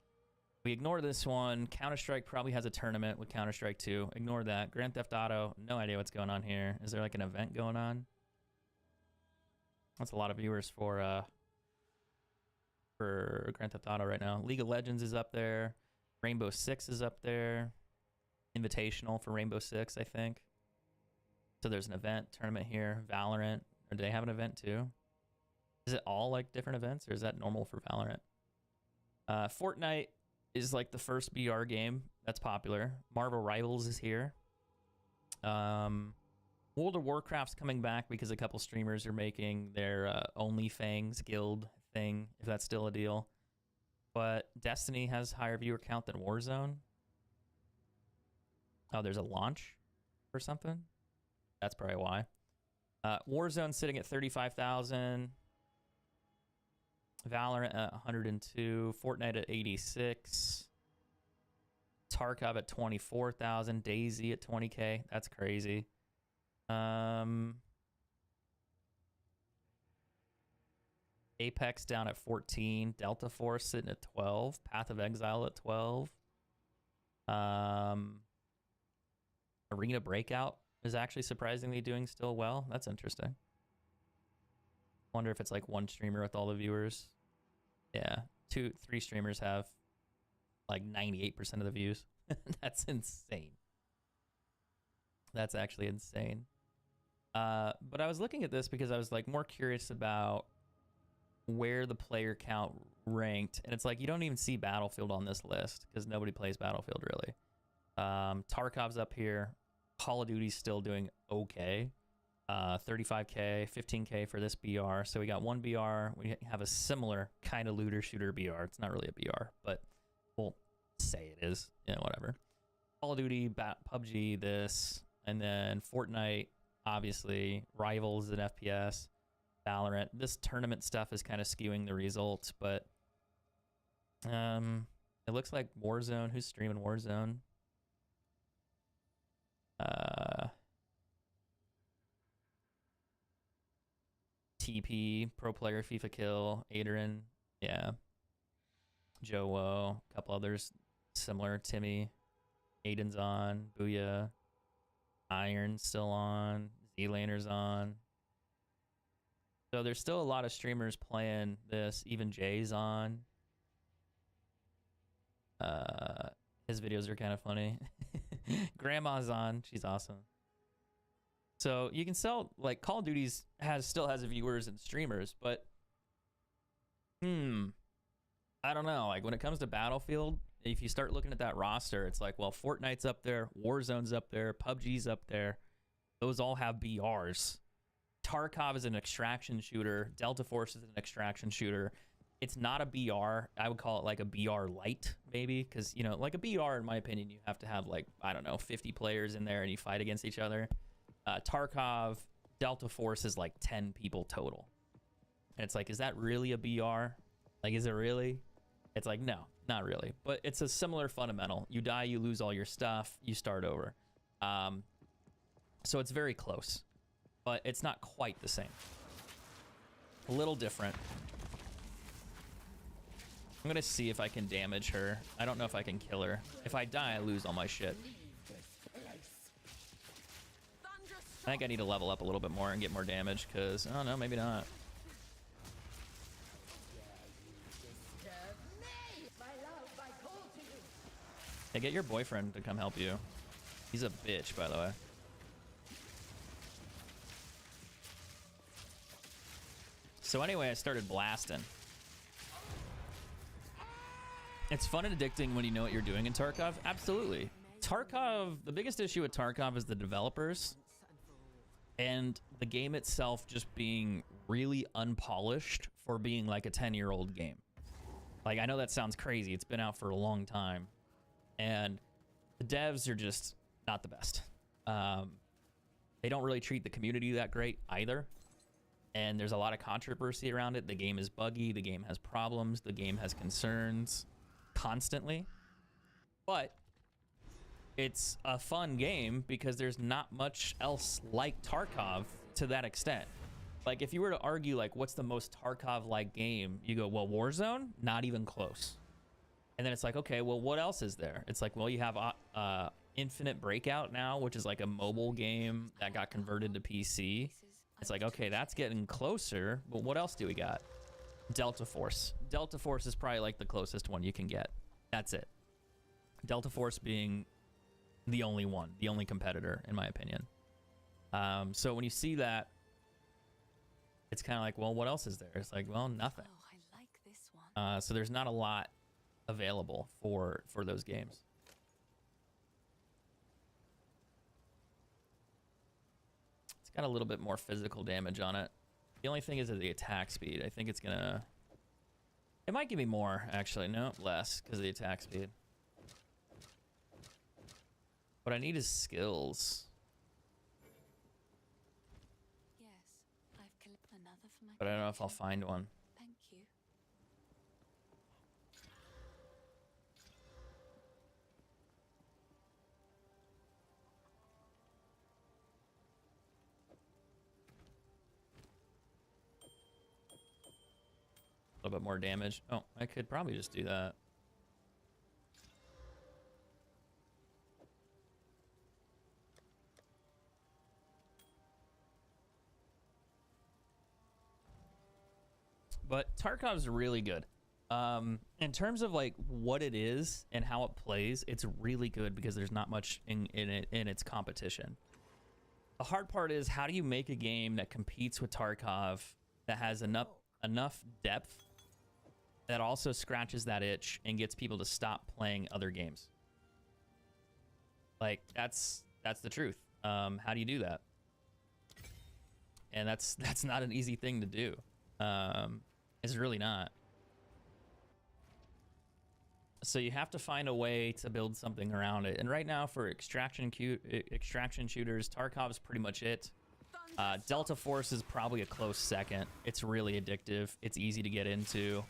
we ignore this one. Counter-Strike probably has a tournament with Counter-Strike 2. Ignore that. Grand Theft Auto, no idea what's going on here. Is there like an event going on? That's a lot of viewers for Grand Theft Auto right now. League of Legends is up there. Rainbow Six is up there. Invitational for Rainbow Six, I think. So there's an event, tournament here. Valorant, or do they have an event too? Is it all like different events, or is that normal for Valorant? Fortnite is like the first BR game that's popular. Marvel Rivals is here. World of Warcraft's coming back because a couple streamers are making their OnlyFangs guild thing, if that's still a deal. But Destiny has higher viewer count than Warzone. Oh, there's a launch or something? That's probably why. Warzone sitting at 35,000. Valorant at 102. Fortnite at 86. Tarkov at 24,000. DayZ at 20K. That's crazy. Apex down at 14. Delta Force sitting at 12. Path of Exile at 12. Arena Breakout is actually surprisingly doing still well. That's interesting. Wonder if it's like one streamer with all the viewers. Yeah, 3 streamers have like 98% of the views. That's insane. That's actually insane. But I was looking at this because I was like more curious about where the player count ranked, and it's like you don't even see Battlefield on this list because nobody plays Battlefield really. Tarkov's up here. Call of Duty's still doing okay. 35K, 15K for this BR. So we got one BR. We have a similar kind of looter shooter BR. It's not really a BR, but we'll say it is. Yeah, whatever. Call of Duty, PUBG, this, and then Fortnite, obviously, Rivals and FPS, Valorant. This tournament stuff is kind of skewing the results, but it looks like Warzone. Who's streaming Warzone? TP, Pro Player, FIFA Kill, Adrian, yeah. Joe, a couple others similar. Timmy, Aiden's on, Booyah, Iron's still on, Z-Laner's on. So there's still a lot of streamers playing this. Even Jay's on. His videos are kind of funny. Grandma's on. She's awesome. So you can sell, like, Call of Duty's still has viewers and streamers, but I don't know. Like, when it comes to Battlefield, if you start looking at that roster, it's like, well, Fortnite's up there, Warzone's up there, PUBG's up there. Those all have BRs. Tarkov is an extraction shooter. Delta Force is an extraction shooter. It's not a BR. I would call it like a BR light, maybe, because, you know, like a BR, in my opinion, you have to have, like, I don't know, 50 players in there and you fight against each other. Tarkov, Delta Force is like 10 people total. And it's like, is that really a BR? Like, is it really? It's like, no, not really. But it's a similar fundamental. You die, you lose all your stuff, you start over. So it's very close. But it's not quite the same. A little different. I'm going to see if I can damage her. I don't know if I can kill her. If I die, I lose all my shit. I think I need to level up a little bit more and get more damage, because, I don't know, maybe not. Hey, get your boyfriend to come help you. He's a bitch, by the way. So anyway, I started blasting. It's fun and addicting when you know what you're doing in Tarkov. Absolutely. Tarkov, the biggest issue with Tarkov is the developers. And the game itself just being really unpolished for being like a 10-year-old game. Like, I know that sounds crazy. It's been out for a long time. And the devs are just not the best. They don't really treat the community that great either. And there's a lot of controversy around it. The game is buggy. The game has problems. The game has concerns constantly. But it's a fun game because there's not much else like Tarkov to that extent. Like, if you were to argue, like, what's the most Tarkov-like game? You go, well, Warzone? Not even close. And then it's like, okay, well, what else is there? It's like, well, you have Infinite Breakout now, which is like a mobile game that got converted to PC. It's like, okay, that's getting closer, but what else do we got? Delta Force. Delta Force is probably like the closest one you can get. That's it. Delta Force being the only one, the only competitor, in my opinion. So when you see that, it's kind of like, well, what else is there? It's like, well, nothing. Oh, I like this one. So there's not a lot available for those games. It's got a little bit more physical damage on it. The only thing is the attack speed. I think it's gonna... It might give me more, actually. No, less, because of the attack speed. What I need is skills. but I don't know if I'll find one. Thank you. A little bit more damage. Oh, I could probably just do that. But Tarkov's really good. In terms of like what it is and how it plays, it's really good because there's not much in its competition. The hard part is, how do you make a game that competes with Tarkov that has enough depth that also scratches that itch and gets people to stop playing other games? Like, that's the truth. How do you do that? And that's not an easy thing to do. It's really not. So you have to find a way to build something around it. And right now, for extraction shooters, Tarkov's pretty much it. Delta Force is probably a close second. It's really addictive. It's easy to get into.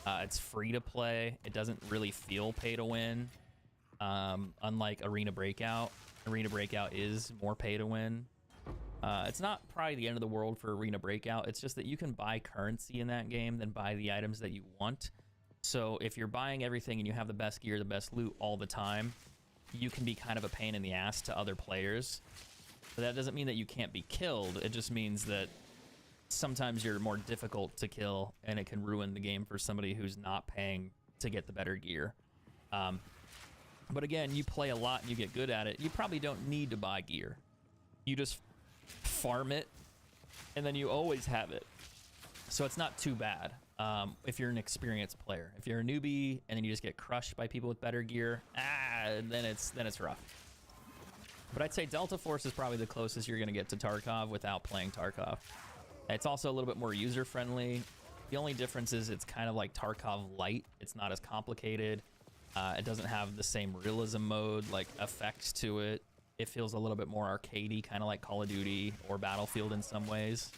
It's free to play. It doesn't really feel pay to win. Unlike Arena Breakout. Arena Breakout is more pay to win. It's not probably the end of the world for Arena Breakout. It's just that you can buy currency in that game, then buy the items that you want. So if you're buying everything and you have the best gear, the best loot all the time, you can be kind of a pain in the ass to other players. But that doesn't mean that you can't be killed. It just means that sometimes you're more difficult to kill, and it can ruin the game for somebody who's not paying to get the better gear. But again, you play a lot and you get good at it. You probably don't need to buy gear. You just farm it, and then you always have it. So it's not too bad if you're an experienced player. If you're a newbie and then you just get crushed by people with better gear, then it's rough. But I'd say Delta Force is probably the closest you're going to get to Tarkov without playing Tarkov. It's also a little bit more user-friendly. The only difference is it's kind of like Tarkov Lite. It's not as complicated. It doesn't have the same realism mode, like effects to it. It feels a little bit more arcadey, kind of like Call of Duty or Battlefield in some ways.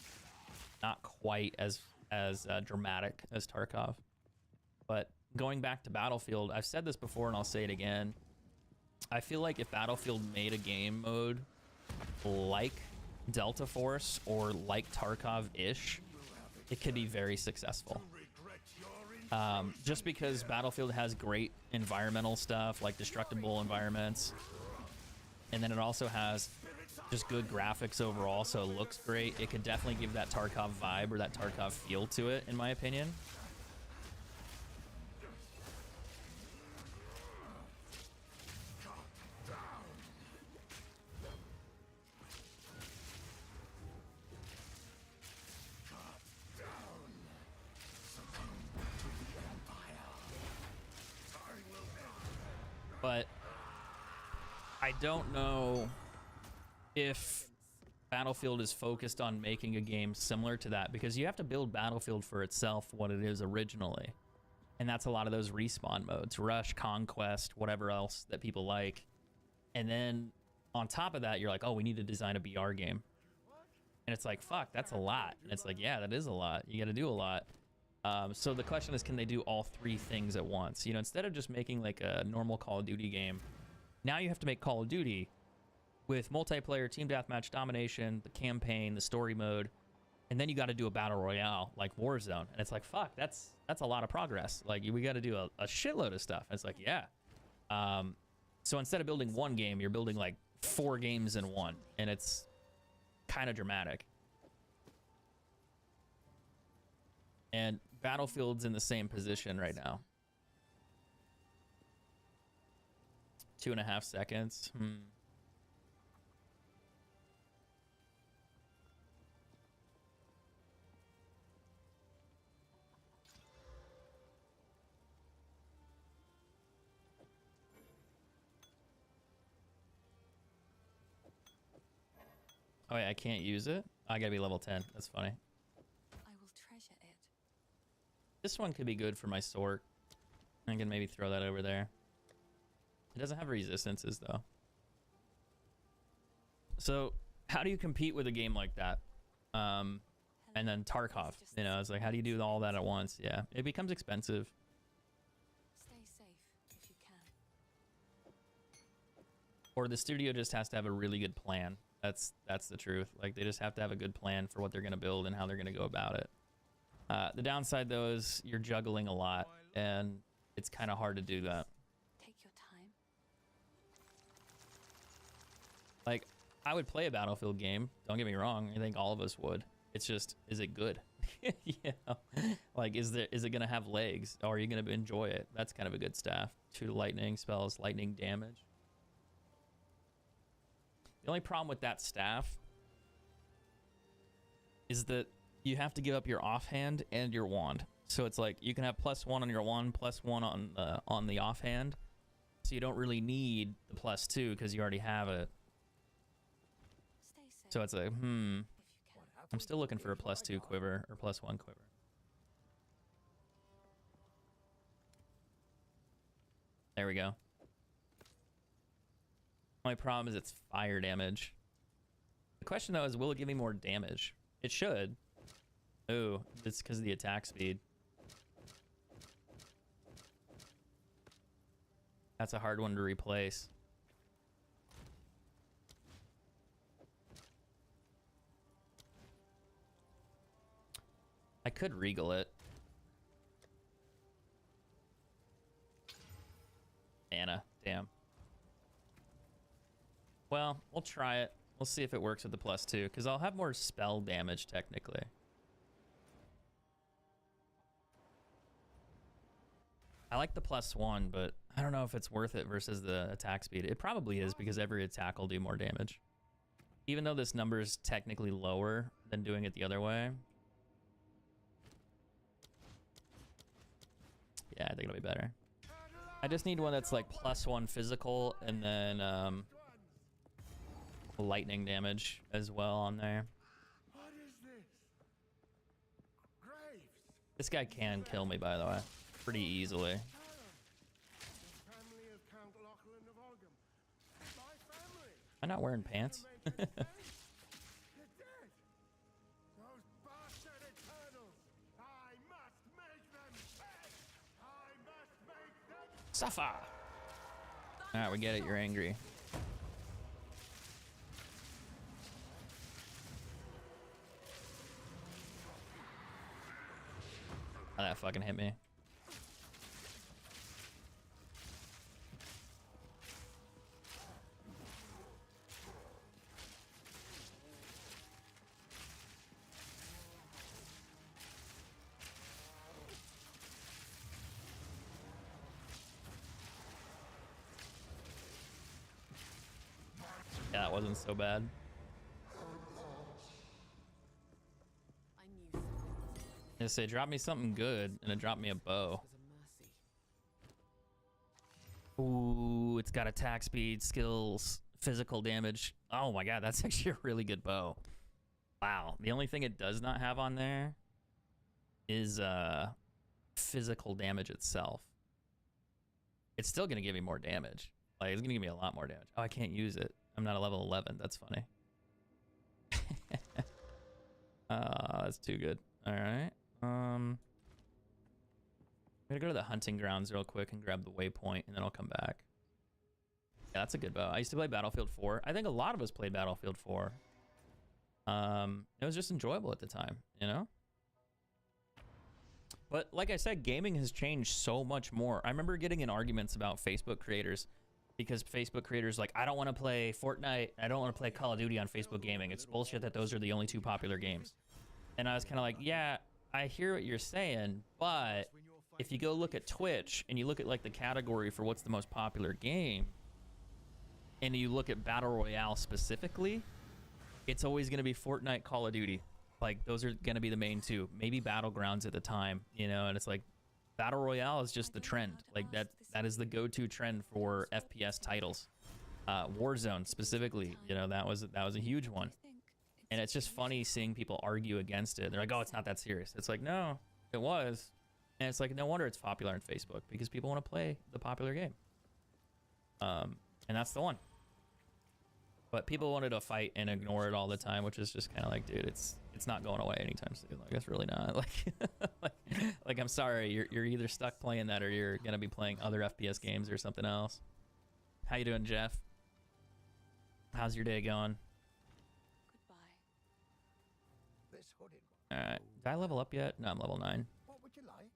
Not quite as dramatic as Tarkov. But going back to Battlefield, I've said this before and I'll say it again. I feel like if Battlefield made a game mode like Delta Force or like Tarkov-ish, it could be very successful. Just because Battlefield has great environmental stuff, like destructible environments, and then it also has just good graphics overall, so it looks great. It could definitely give that Tarkov vibe or that Tarkov feel to it, in my opinion. But I don't know if Battlefield is focused on making a game similar to that, because you have to build Battlefield for itself, what it is originally. And that's a lot of those respawn modes, Rush, Conquest, whatever else that people like. And then on top of that, you're like, oh, we need to design a BR game. And it's like, fuck, that's a lot. And it's like, yeah, that is a lot. You got to do a lot. So the question is, can they do all three things at once? You know, instead of just making like a normal Call of Duty game, now you have to make Call of Duty with multiplayer, team deathmatch, domination, the campaign, the story mode, and then you got to do a battle royale like Warzone. And it's like, fuck, that's a lot of progress. Like, we got to do a shitload of stuff. And it's like, yeah. So instead of building one game, you're building like 4 games in one, and it's kind of dramatic. And Battlefield's in the same position right now. 2.5 seconds. Oh yeah, I can't use it? I gotta be level 10. That's funny. I will treasure it. This one could be good for my sword. I can maybe throw that over there. It doesn't have resistances though. So how do you compete with a game like that? And And then Tarkov, you know, it's like, how do you do all that at once? Yeah, it becomes expensive. Stay safe if you can. Or the studio just has to have a really good plan. That's the truth. Like, they just have to have a good plan for what they're going to build and how they're going to go about it. The downside, though, is you're juggling a lot, and it's kind of hard to do that. Take your time. Like, I would play a Battlefield game. Don't get me wrong. I think all of us would. It's just, is it good? You know? Like, is it gonna have legs? Or are you gonna enjoy it? That's kind of a good staff. 2 lightning spells, lightning damage. The only problem with that staff is that you have to give up your offhand and your wand. So it's like you can have +1 on your wand, +1 on the offhand. So you don't really need the +2 because you already have it. So it's like, I'm still looking for a +2 quiver or +1 quiver. There we go. Only problem is it's fire damage. The question though is, will it give me more damage? It should. Oh, it's because of the attack speed. That's a hard one to replace. I could regal it. Anna, damn. Well, we'll try it. We'll see if it works with the +2, because I'll have more spell damage technically. I like the +1, but I don't know if it's worth it versus the attack speed. It probably is, because every attack will do more damage. Even though this number is technically lower than doing it the other way. Yeah, I think it'll be better. I just need one that's like +1 physical and then lightning damage as well on there. What is this? Graves. This guy can kill me, by the way, pretty easily. Family of Count Lachlan of Olgam. My family. Am I not wearing pants? They're dead. Those bastard Eternals. I must make them pay. I must make them Suffer! Alright, we get it, you're angry. Oh, that fucking hit me. Yeah, that wasn't so bad. I say, drop me something good, and it dropped me a bow. Ooh, it's got attack speed, skills, physical damage. Oh my god, that's actually a really good bow. Wow. The only thing it does not have on there is physical damage itself. It's still gonna give me more damage. Like, it's gonna give me a lot more damage. Oh, I can't use it. I'm not a level 11. That's funny. That's too good. All right. I'm gonna go to the hunting grounds real quick and grab the waypoint, and then I'll come back. Yeah, that's a good bow. I used to play Battlefield 4. I think a lot of us played Battlefield 4. It was just enjoyable at the time, you know? But like I said, gaming has changed so much more. I remember getting in arguments about Facebook creators because Facebook creators like, I don't want to play Fortnite. I don't want to play Call of Duty on Facebook gaming. It's bullshit that those are the only 2 popular games. And I was kind of like, yeah, I hear what you're saying, but if you go look at Twitch and you look at like the category for what's the most popular game, and you look at Battle Royale specifically, it's always going to be Fortnite, Call of Duty. Like, those are going to be the main 2. Maybe Battlegrounds at the time, you know, and it's like Battle Royale is just the trend. Like, that is the go-to trend for FPS titles. Warzone specifically, you know, that was a huge one. And it's just funny seeing people argue against it. They're like, oh, it's not that serious. It's like, no, it was. And it's like, no wonder it's popular on Facebook, because people want to play the popular game. And that's the one. But people wanted to fight and ignore it all the time, which is just kind of like, dude, it's not going away anytime soon. Like, it's really not. Like I'm sorry, you're either stuck playing that or you're gonna be playing other FPS games or something else. How you doing, Jeff? How's your day going? This hooded All right. Did I level up yet? No, I'm level 9. What would you like?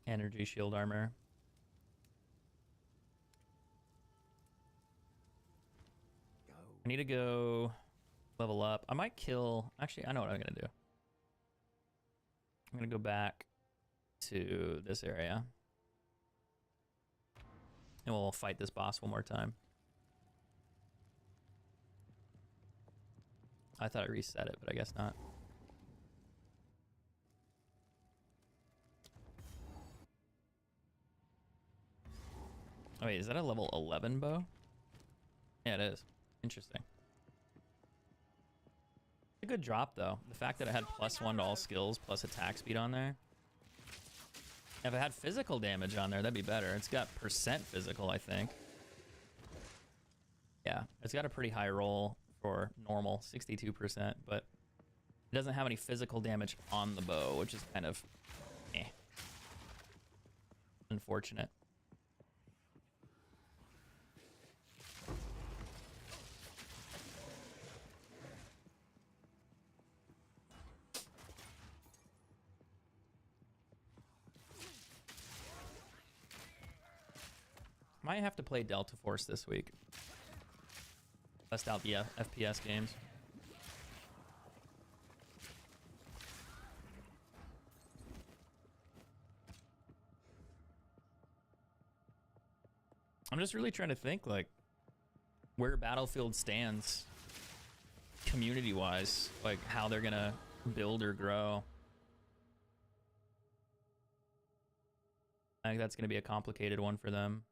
Energy shield armor. I need to go level up. I might kill... Actually, I know what I'm going to do. I'm going to go back to this area. And we'll fight this boss one more time. I thought I reset it, but I guess not. Oh wait, is that a level 11 bow? Yeah, it is. Interesting. A good drop though. The fact that it had +1 to all skills plus attack speed on there. If it had physical damage on there, that'd be better. It's got % physical, I think. Yeah, it's got a pretty high roll for normal, 62%, but it doesn't have any physical damage on the bow, which is kind of unfortunate. Might have to play Delta Force this week. Test out the FPS games. I'm just really trying to think like where Battlefield stands community-wise, like how they're gonna build or grow. I think that's gonna be a complicated one for them.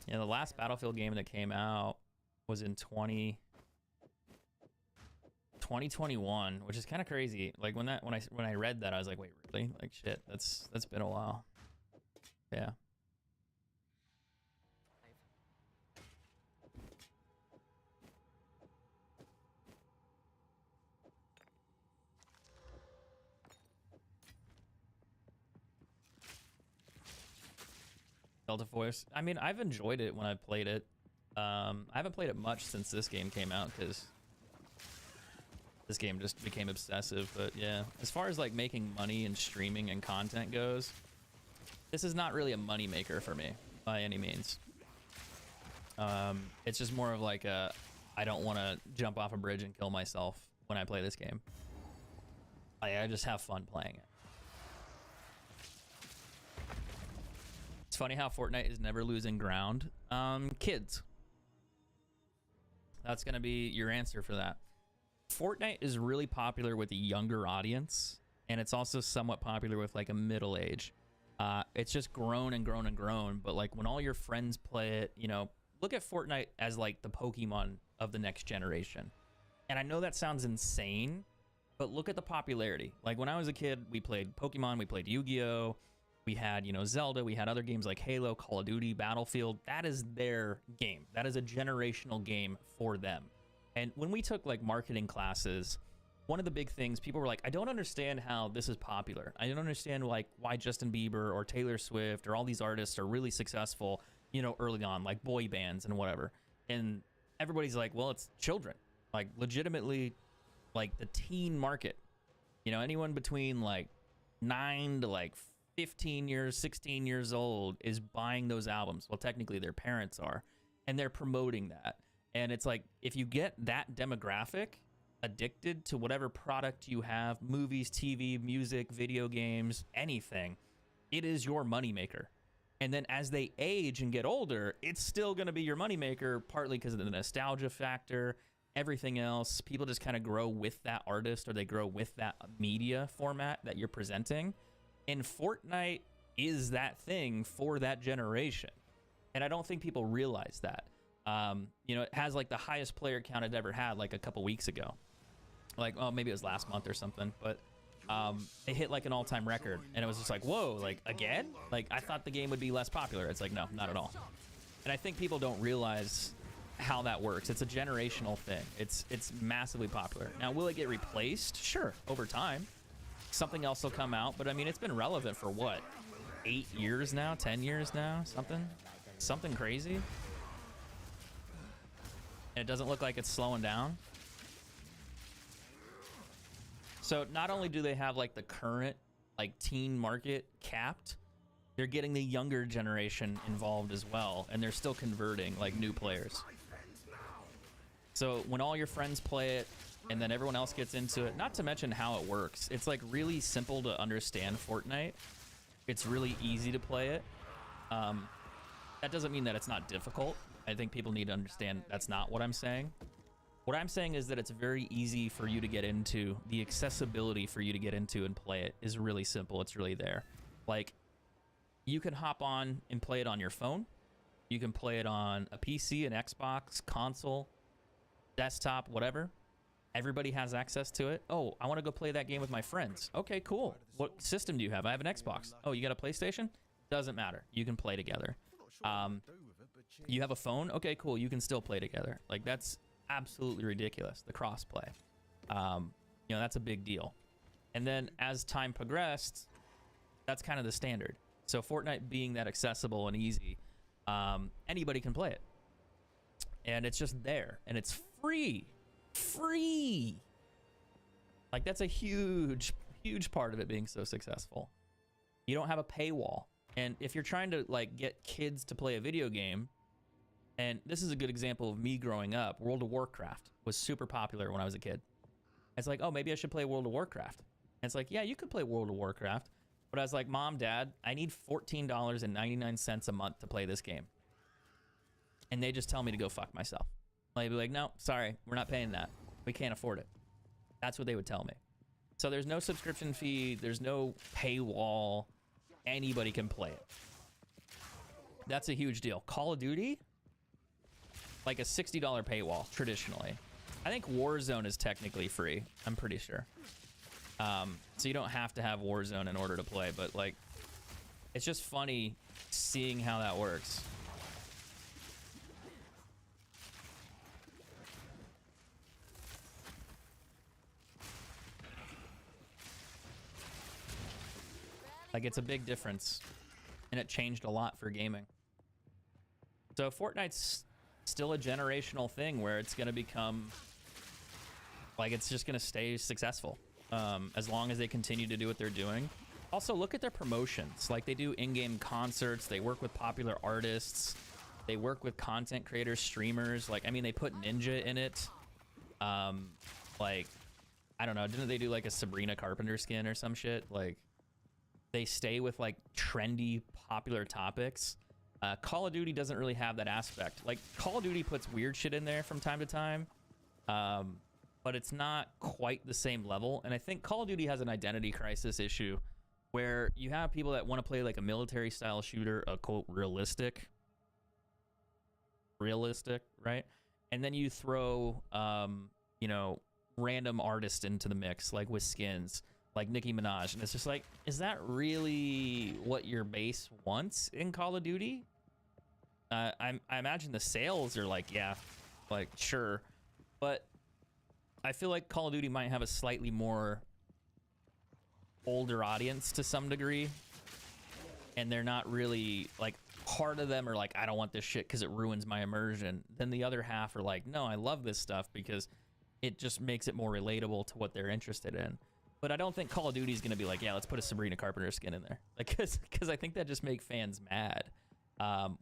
Yeah, the last Battlefield game that came out was in 2021, which is kind of crazy. Like when I read that, I was like, wait, really? Like shit, that's been a while. Yeah. Delta Force. I mean, I've enjoyed it when I've played it. I haven't played it much since this game came out because this game just became obsessive. But yeah, as far as like making money and streaming and content goes, this is not really a money maker for me by any means. It's just more of like a, I don't want to jump off a bridge and kill myself when I play this game. I just have fun playing it. It's funny how Fortnite is never losing ground. Kids. That's going to be your answer for that. Fortnite is really popular with a younger audience, and it's also somewhat popular with like a middle age. It's just grown and grown and grown, but like when all your friends play it, you know, look at Fortnite as like the Pokemon of the next generation. And I know that sounds insane, but look at the popularity. Like when I was a kid, we played Pokemon, we played Yu-Gi-Oh! We had, you know, Zelda, we had other games like Halo, Call of Duty, Battlefield. That is their game. That is a generational game for them. And when we took like marketing classes, one of the big things, people were like, I don't understand how this is popular. I don't understand like why Justin Bieber or Taylor Swift or all these artists are really successful, you know, early on, like boy bands and whatever. And everybody's like, well, it's children. Like legitimately, like the teen market. You know, anyone between like 9 to like 15 years, 16 years old is buying those albums. Well, technically their parents are, and they're promoting that. And it's like, if you get that demographic addicted to whatever product you have, movies, TV, music, video games, anything, it is your moneymaker. And then as they age and get older, it's still going to be your moneymaker, partly because of the nostalgia factor everything else, people just kind of grow with that artist or they grow with that media format that you're presenting. And Fortnite is that thing for that generation. And I don't think people realize that. You know, it has like the highest player count it ever had like a couple weeks ago. Like, oh, maybe it was last month or something. But it hit like an all-time record. And it was just like, whoa, like again? Like I thought the game would be less popular. It's like, no, not at all. And I think people don't realize how that works. It's a generational thing. It's massively popular. Now, will it get replaced? Sure, over time. Something else will come out, but I mean, it's been relevant for what? 8 years now? 10 years now? Something crazy? And it doesn't look like it's slowing down. So not only do they have like the current like teen market capped, they're getting the younger generation involved as well, and they're still converting like new players. So when all your friends play it and then everyone else gets into it, not to mention how it works, it's like really simple to understand Fortnite. It's really easy to play it. That doesn't mean that it's not difficult. I think people need to understand that's not what I'm saying. What I'm saying is that it's very easy for you to get into. The accessibility for you to get into and play it is really simple. It's really there. Like, you can hop on and play it on your phone. You can play it on a PC, an Xbox, console, desktop, whatever. Everybody has access to it. Oh, I want to go play that game with my friends. Okay, cool. What system do you have? I have an Xbox. Oh, you got a PlayStation? Doesn't matter. You can play together. You have a phone? Okay, cool. You can still play together. Like, that's absolutely ridiculous, the crossplay. You know, that's a big deal. And then as time progressed, that's kind of the standard. So Fortnite being that accessible and easy, anybody can play it. And it's just there. And it's free. Free! Like, that's a huge, huge part of it being so successful. You don't have a paywall. And if you're trying to, like, get kids to play a video game, and this is a good example of me growing up, World of Warcraft was super popular when I was a kid. It's like, oh, maybe I should play World of Warcraft. And it's like, yeah, you could play World of Warcraft. But I was like, Mom, Dad, I need $14.99 a month to play this game. And they just tell me to go fuck myself. They'd be like, no, sorry, we're not paying that. We can't afford it. That's what they would tell me. So there's no subscription fee. There's no paywall. Anybody can play it. That's a huge deal. Call of Duty, like a $60 paywall traditionally. I think Warzone is technically free. I'm pretty sure. So you don't have to have Warzone in order to play, but like, it's just funny seeing how that works. Like, it's a big difference, and it changed a lot for gaming. So Fortnite's still a generational thing where it's going to become, like, it's just going to stay successful as long as they continue to do what they're doing. Also, look at their promotions. Like, they do in-game concerts. They work with popular artists. They work with content creators, streamers. Like, I mean, they put Ninja in it. Like, I don't know. Didn't they do, like, a Sabrina Carpenter skin or some shit? Like, they stay with like trendy, popular topics. Call of Duty doesn't really have that aspect. Like, Call of Duty puts weird shit in there from time to time, but it's not quite the same level. And I think Call of Duty has an identity crisis issue where you have people that want to play like a military style shooter, a quote realistic, right? And then you throw, you know, random artists into the mix, like with skins, like Nicki Minaj, and it's just like, is that really what your base wants in Call of Duty? I imagine the sales are like, yeah, like sure, but I feel like Call of Duty might have a slightly more older audience to some degree, and they're not really like, part of them are like, I don't want this shit because it ruins my immersion. Then the other half are like, no, I love this stuff because it just makes it more relatable to what they're interested in. But I don't think Call of Duty is going to be like, yeah, let's put a Sabrina Carpenter skin in there. Like, because I think that just makes fans mad.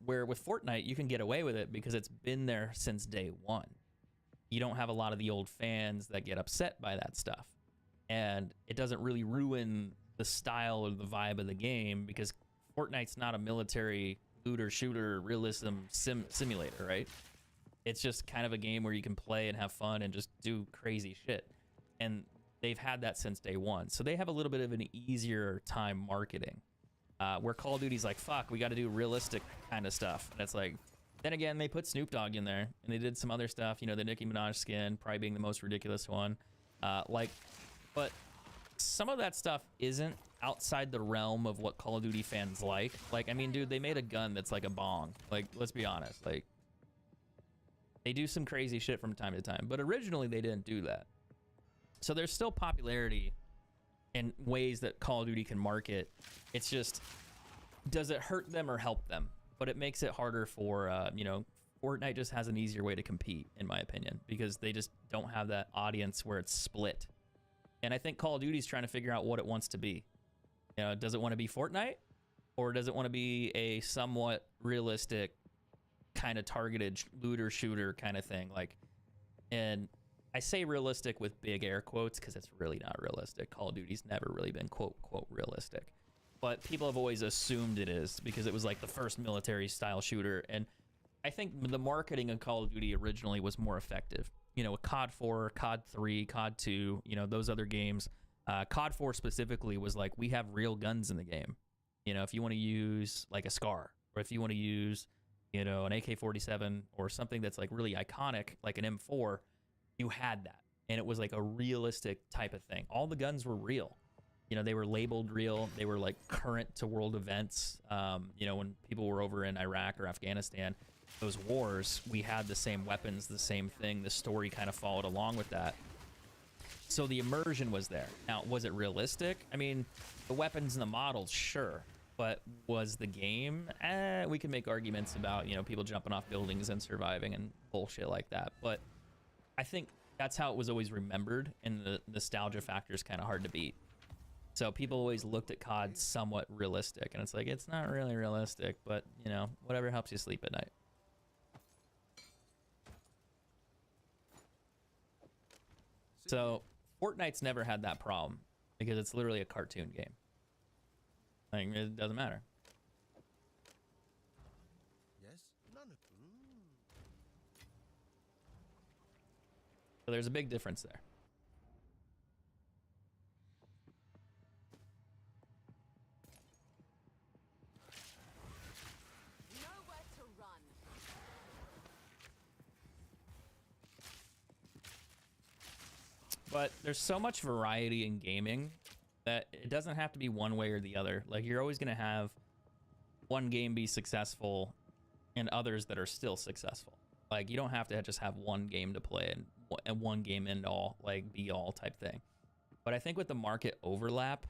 Where with Fortnite, you can get away with it because it's been there since day one. You don't have a lot of the old fans that get upset by that stuff. And it doesn't really ruin the style or the vibe of the game because Fortnite's not a military looter shooter realism simulator, right? It's just kind of a game where you can play and have fun and just do crazy shit. And they've had that since day one. So they have a little bit of an easier time marketing. Where Call of Duty's like, fuck, we got to do realistic kind of stuff. And it's like, then again, they put Snoop Dogg in there. And they did some other stuff, you know, the Nicki Minaj skin, probably being the most ridiculous one. But some of that stuff isn't outside the realm of what Call of Duty fans like. Like, I mean, dude, they made a gun that's like a bong. Like, let's be honest. Like, they do some crazy shit from time to time. But originally, they didn't do that. So there's still popularity in ways that Call of Duty can market. It's just, does it hurt them or help them? But it makes it harder for, you know, Fortnite just has an easier way to compete, in my opinion, because they just don't have that audience where it's split. And I think Call of Duty's trying to figure out what it wants to be. You know, does it want to be Fortnite? Or does it want to be a somewhat realistic, kind of targeted looter shooter kind of thing? Like, and I say realistic with big air quotes because it's really not realistic. Call of Duty's never really been quote realistic, but people have always assumed it is because it was like the first military style shooter. And I think the marketing of Call of Duty originally was more effective. You know, with COD 4, COD 3, COD 2, you know, those other games. COD 4 specifically was like, we have real guns in the game. You know, if you want to use like a SCAR, or if you want to use, you know, an AK-47 or something that's like really iconic, like an M4, you had that. And it was like a realistic type of thing. All the guns were real. You know, they were labeled real. They were like current to world events. You know, when people were over in Iraq or Afghanistan, those wars, we had the same weapons, the same thing. The story kind of followed along with that. So the immersion was there. Now, was it realistic? I mean, the weapons and the models, sure. But was the game? We can make arguments about, you know, people jumping off buildings and surviving and bullshit like that. But I think that's how it was always remembered, and the nostalgia factor is kind of hard to beat. So people always looked at COD somewhat realistic, and it's like, it's not really realistic, but, you know, whatever helps you sleep at night. So Fortnite's never had that problem because it's literally a cartoon game. Like, it doesn't matter. Yes, none of them. So there's a big difference there. Nowhere to run. But there's so much variety in gaming that it doesn't have to be one way or the other. Like, you're always going to have one game be successful and others that are still successful. Like, you don't have to just have one game to play and one game end all, like, be all type thing. But I think with the market overlap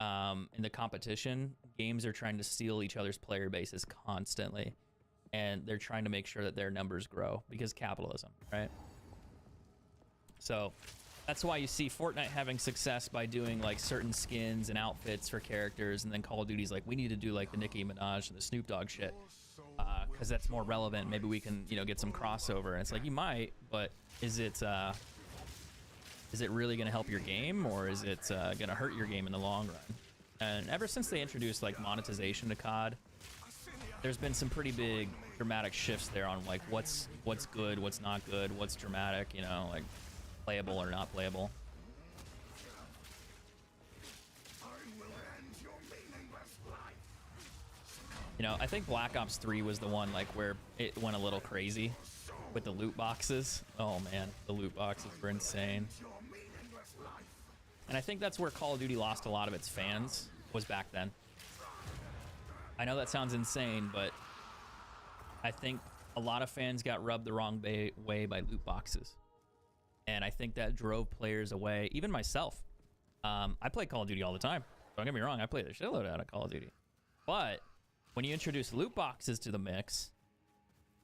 and the competition, games are trying to steal each other's player bases constantly. And they're trying to make sure that their numbers grow because capitalism, right? So that's why you see Fortnite having success by doing like certain skins and outfits for characters, and then Call of Duty's like, we need to do like the Nicki Minaj and the Snoop Dogg shit because that's more relevant. Maybe we can, you know, get some crossover. And it's like, you might, but is it really going to help your game, or is it going to hurt your game in the long run? And ever since they introduced like monetization to COD, there's been some pretty big dramatic shifts there on like what's good, what's not good, what's dramatic, you know, like playable or not playable. You know, I think Black Ops 3 was the one like where it went a little crazy with the loot boxes. Oh man, the loot boxes were insane. And I think that's where Call of Duty lost a lot of its fans, was back then. I know that sounds insane, but I think a lot of fans got rubbed the wrong way by loot boxes. And I think that drove players away, even myself. I play Call of Duty all the time. Don't get me wrong, I play the shitload out of Call of Duty. But when you introduce loot boxes to the mix,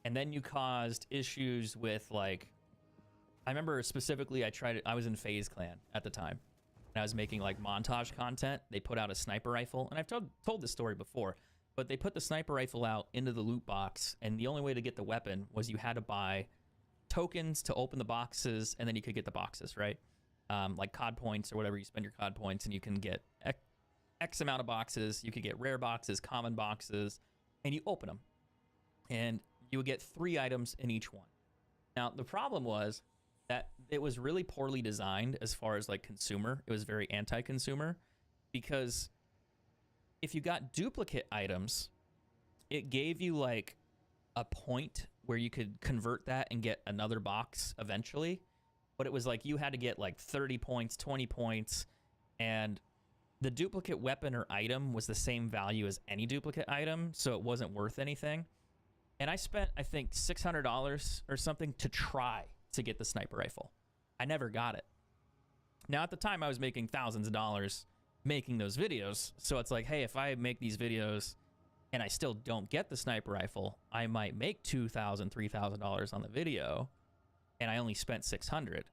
and then you caused issues with like, I remember specifically I was in FaZe Clan at the time, and I was making like montage content. They put out a sniper rifle, and I've told this story before, but they put the sniper rifle out into the loot box, and the only way to get the weapon was you had to buy tokens to open the boxes, and then you could get the boxes, right? Like COD points or whatever, you spend your COD points and you can get X amount of boxes. You could get rare boxes, common boxes, and you open them. And you would get 3 items in each one. Now, the problem was that it was really poorly designed as far as like consumer. It was very anti-consumer, because if you got duplicate items, it gave you like a point where you could convert that and get another box eventually. But it was like you had to get like 30 points, 20 points, and the duplicate weapon or item was the same value as any duplicate item, so it wasn't worth anything. And I spent, I think, $600 or something to try to get the sniper rifle. I never got it. Now, at the time, I was making thousands of dollars making those videos, so it's like, hey, if I make these videos and I still don't get the sniper rifle, I might make $2,000, $3,000 on the video, and I only spent $600.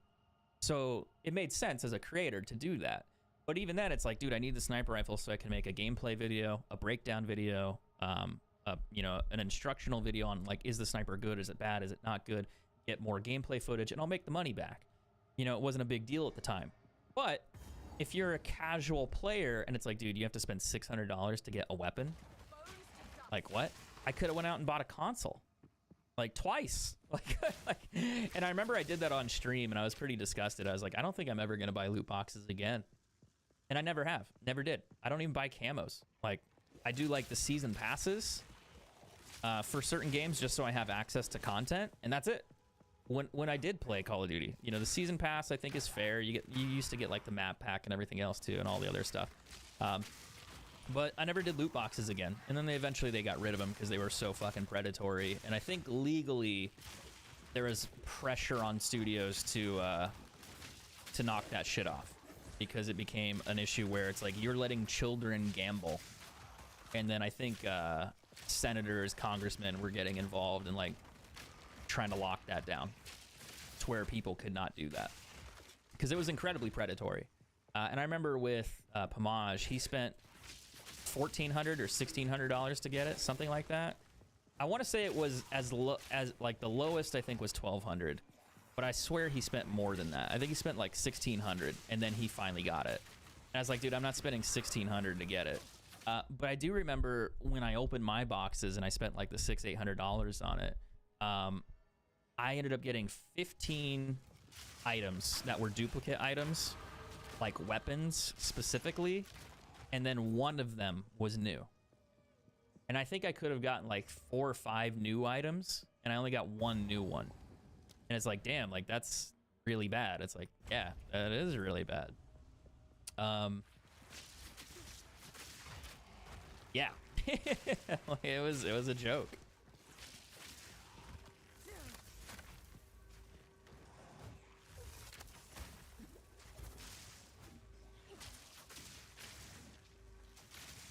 So it made sense as a creator to do that. But even then, it's like, dude, I need the sniper rifle so I can make a gameplay video, a breakdown video, you know, an instructional video on like, is the sniper good? Is it bad? Is it not good? Get more gameplay footage, and I'll make the money back. You know, it wasn't a big deal at the time. But if you're a casual player and it's like, dude, you have to spend $600 to get a weapon. Like, what? I could have went out and bought a console. Like, twice. And I remember I did that on stream, and I was pretty disgusted. I was like, I don't think I'm ever going to buy loot boxes again. And I never have. Never did. I don't even buy camos. Like, I do, like, the season passes for certain games just so I have access to content, and that's it. When I did play Call of Duty, you know, the season pass, I think, is fair. You used to get, like, the map pack and everything else, too, and all the other stuff. But I never did loot boxes again. And then eventually they got rid of them because they were so fucking predatory. And I think legally there was pressure on studios to knock that shit off, because it became an issue where it's like you're letting children gamble. And then I think senators, congressmen were getting involved and like trying to lock that down to where people could not do that, because it was incredibly predatory. And I remember with Pomage, he spent $1,400 or $1,600 to get it, something like that. I want to say it was as like the lowest I think was $1,200, but I swear he spent more than that. I think he spent like $1,600, and then he finally got it. And I was like, dude, I'm not spending $1,600 to get it. But I do remember when I opened my boxes and I spent like the $600-800 on it. I ended up getting 15 items that were duplicate items, like weapons specifically. And then one of them was new. And I think I could have gotten like 4 or 5 new items, and I only got 1 new one. And it's like, damn, like that's really bad. It's like, yeah, that is really bad. Yeah. it was a joke.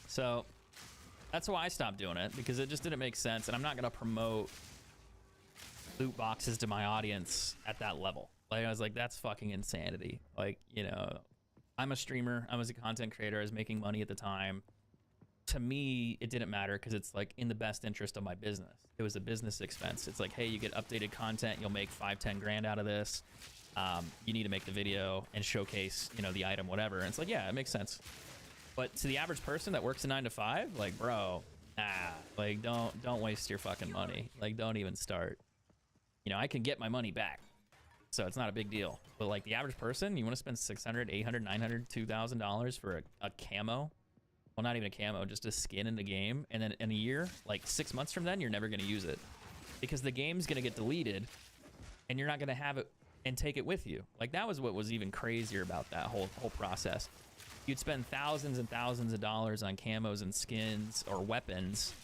So that's why I stopped doing it, because it just didn't make sense. And I'm not going to promote loot boxes to my audience at that level. Like, I was like, that's fucking insanity. Like, you know, I'm a streamer. I was a content creator. I was making money at the time. To me, it didn't matter because it's like in the best interest of my business. It was a business expense. It's like, hey, you get updated content. You'll make 5-10 grand out of this. You need to make the video and showcase, you know, the item, whatever. And it's like, yeah, it makes sense. But to the average person that works a 9 to 5, like, bro, nah, like, don't waste your fucking money. Like, don't even start. You know, I can get my money back, so it's not a big deal. But like the average person, you want to spend $600, $800, $900, $2,000 for a camo? Well, not even a camo, just a skin in the game. And then in a year, like 6 months from then, you're never going to use it, because the game's going to get deleted and you're not going to have it and take it with you. Like, that was what was even crazier about that whole process. You'd spend thousands and thousands of dollars on camos and skins or weapons,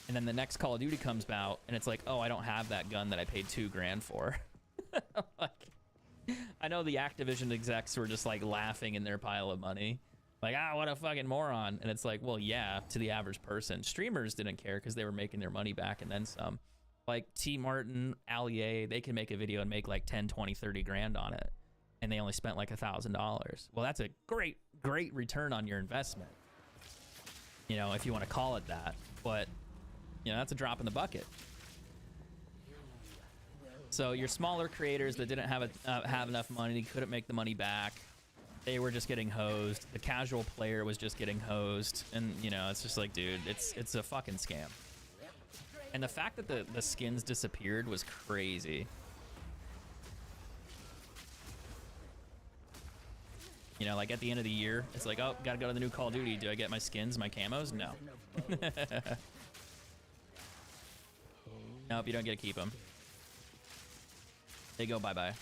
and then the next Call of Duty comes out, and it's like, oh, I don't have that gun that I paid $2 grand for. Like, I know the Activision execs were just like laughing in their pile of money. Like, what a fucking moron. And it's like, well, yeah, to the average person. Streamers didn't care because they were making their money back and then some. Like T. Martin, Allier, they can make a video and make like 10, 20, 30 grand on it. And they only spent like $1,000. Well, that's a great return on your investment, you know, if you want to call it that. But, you know, that's a drop in the bucket. So your smaller creators that didn't have enough money, couldn't make the money back, they were just getting hosed. The casual player was just getting hosed. And, you know, it's just like, dude, it's a fucking scam. And the fact that the skins disappeared was crazy. You know, like at the end of the year, it's like, oh, gotta go to the new Call of Duty. Do I get my skins, my camos? No. Nope, you don't get to keep them. They go bye-bye.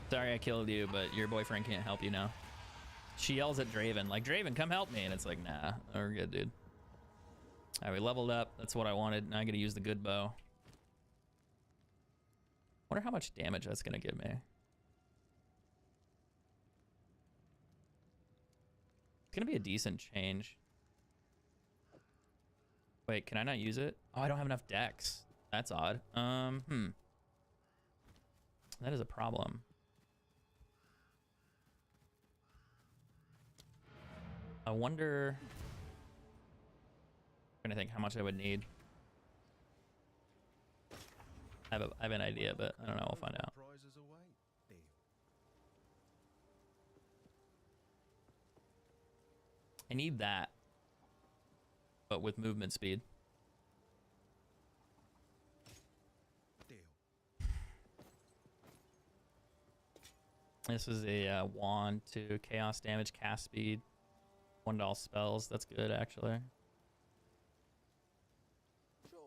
Sorry I killed you, but your boyfriend can't help you now. She yells at Draven, like, Draven, come help me. And it's like, nah, we're good, dude. All right, we leveled up. That's what I wanted. Now I gotta use the good bow. Wonder how much damage that's gonna give me. It's gonna be a decent change. Wait, can I not use it? Oh, I don't have enough dex. That's odd. That is a problem. I wonder. I'm trying to think how much I would need. I have an idea, but I don't know. We'll find out. I need that, but with movement speed. This is a wand to chaos damage, cast speed, 1 to all spells. That's good, actually. Sure,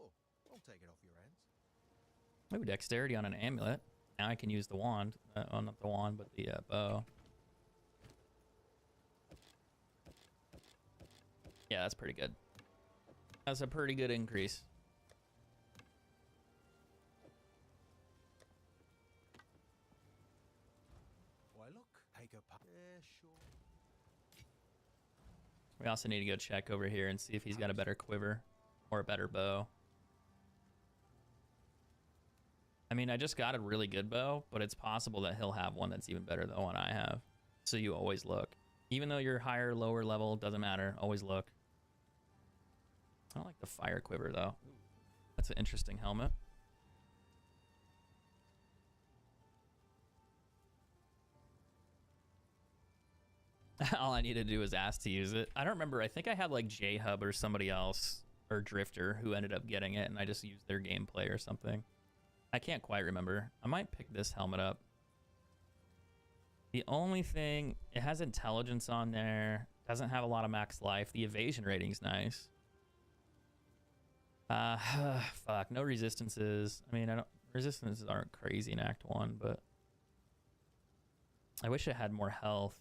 I'll take it off your hands. Ooh, dexterity on an amulet. Now I can use the wand. Oh, not the wand, but the bow. Yeah, that's pretty good. That's a pretty good increase. Why look, take a yeah, sure. We also need to go check over here and see if he's got a better quiver or a better bow. I mean, I just got a really good bow, but it's possible that he'll have one that's even better than the one I have. So you always look. Even though you're higher, lower level, doesn't matter. Always look. I don't like the fire quiver, though. That's an interesting helmet. All I need to do is ask to use it. I don't remember. I think I had like J-Hub or somebody else, or Drifter, who ended up getting it, and I just used their gameplay or something. I can't quite remember. I might pick this helmet up. The only thing, it has intelligence on there. Doesn't have a lot of max life. The evasion rating's nice. Fuck, no resistances. I mean, resistances aren't crazy in Act 1, but I wish it had more health.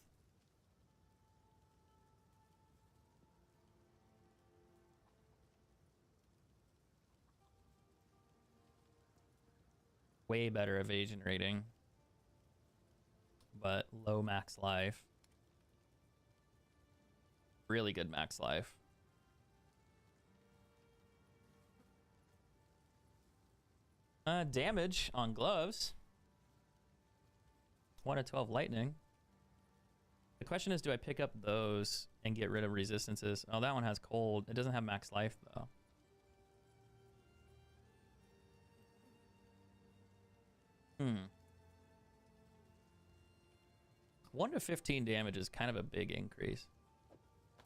Way better evasion rating, but low max life. Really good max life. Damage on gloves. 1 of 12 lightning. The question is, do I pick up those and get rid of resistances? Oh, that one has cold. It doesn't have max life, though. 1 to 15 damage is kind of a big increase.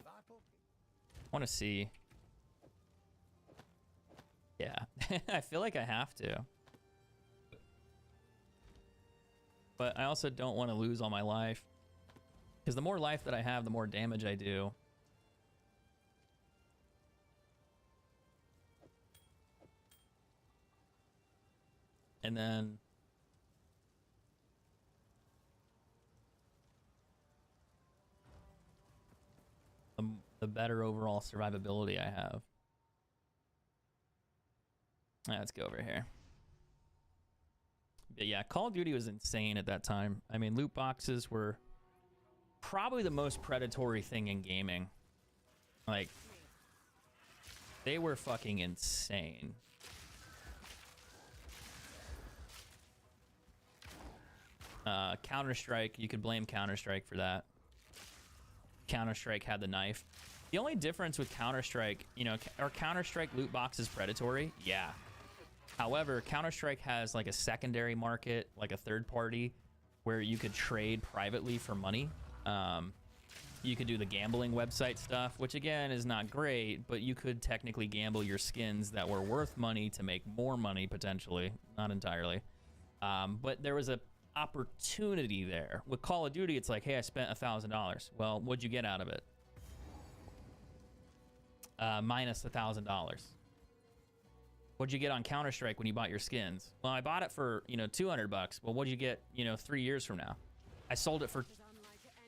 I want to see. Yeah, I feel like I have to. But I also don't want to lose all my life. Because the more life that I have, the more damage I do. And then the better overall survivability I have. Let's go over here. But yeah, Call of Duty was insane at that time. I mean, loot boxes were probably the most predatory thing in gaming. Like, they were fucking insane. Counter-Strike, you could blame Counter-Strike for that. Counter-Strike had the knife. The only difference with Counter-Strike, you know, are Counter-Strike loot boxes predatory? Yeah. However, Counter-Strike has like a secondary market, like a third party, where you could trade privately for money. You could do the gambling website stuff, which again is not great, but you could technically gamble your skins that were worth money to make more money potentially, not entirely. But there was a opportunity there. With Call of Duty, it's like, hey, I spent $1,000. Well, what'd you get out of it? Minus $1,000. What'd you get on Counter-Strike when you bought your skins? Well, I bought it for, you know, 200 bucks. Well, what'd you get, you know, 3 years from now? I sold it for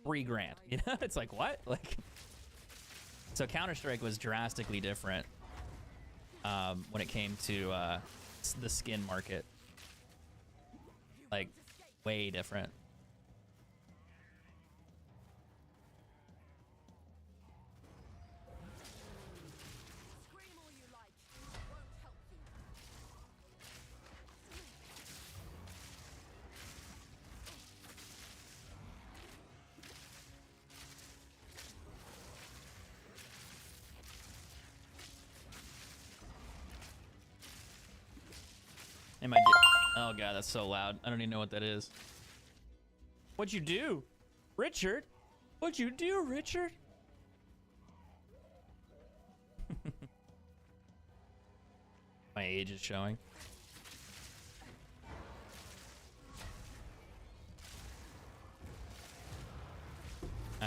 $3,000. You know, it's like, what? Like, so Counter-Strike was drastically different when it came to the skin market. Like, way different. Am I? Oh god, that's so loud. I don't even know what that is. What'd you do, Richard? What'd you do, Richard? My age is showing.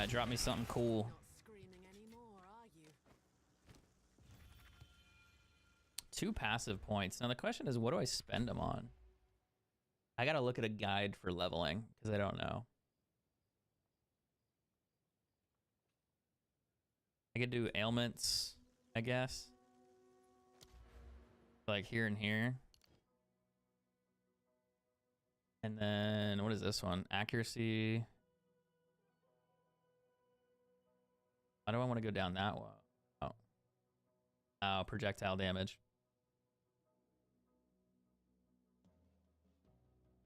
Drop me something cool. 2 passive points. Now the question is, what do I spend them on? I gotta look at a guide for leveling because I don't know. I could do ailments, I guess. Like here and here. And then what is this one? Accuracy. Why do I want to go down that one? Oh. Oh, projectile damage.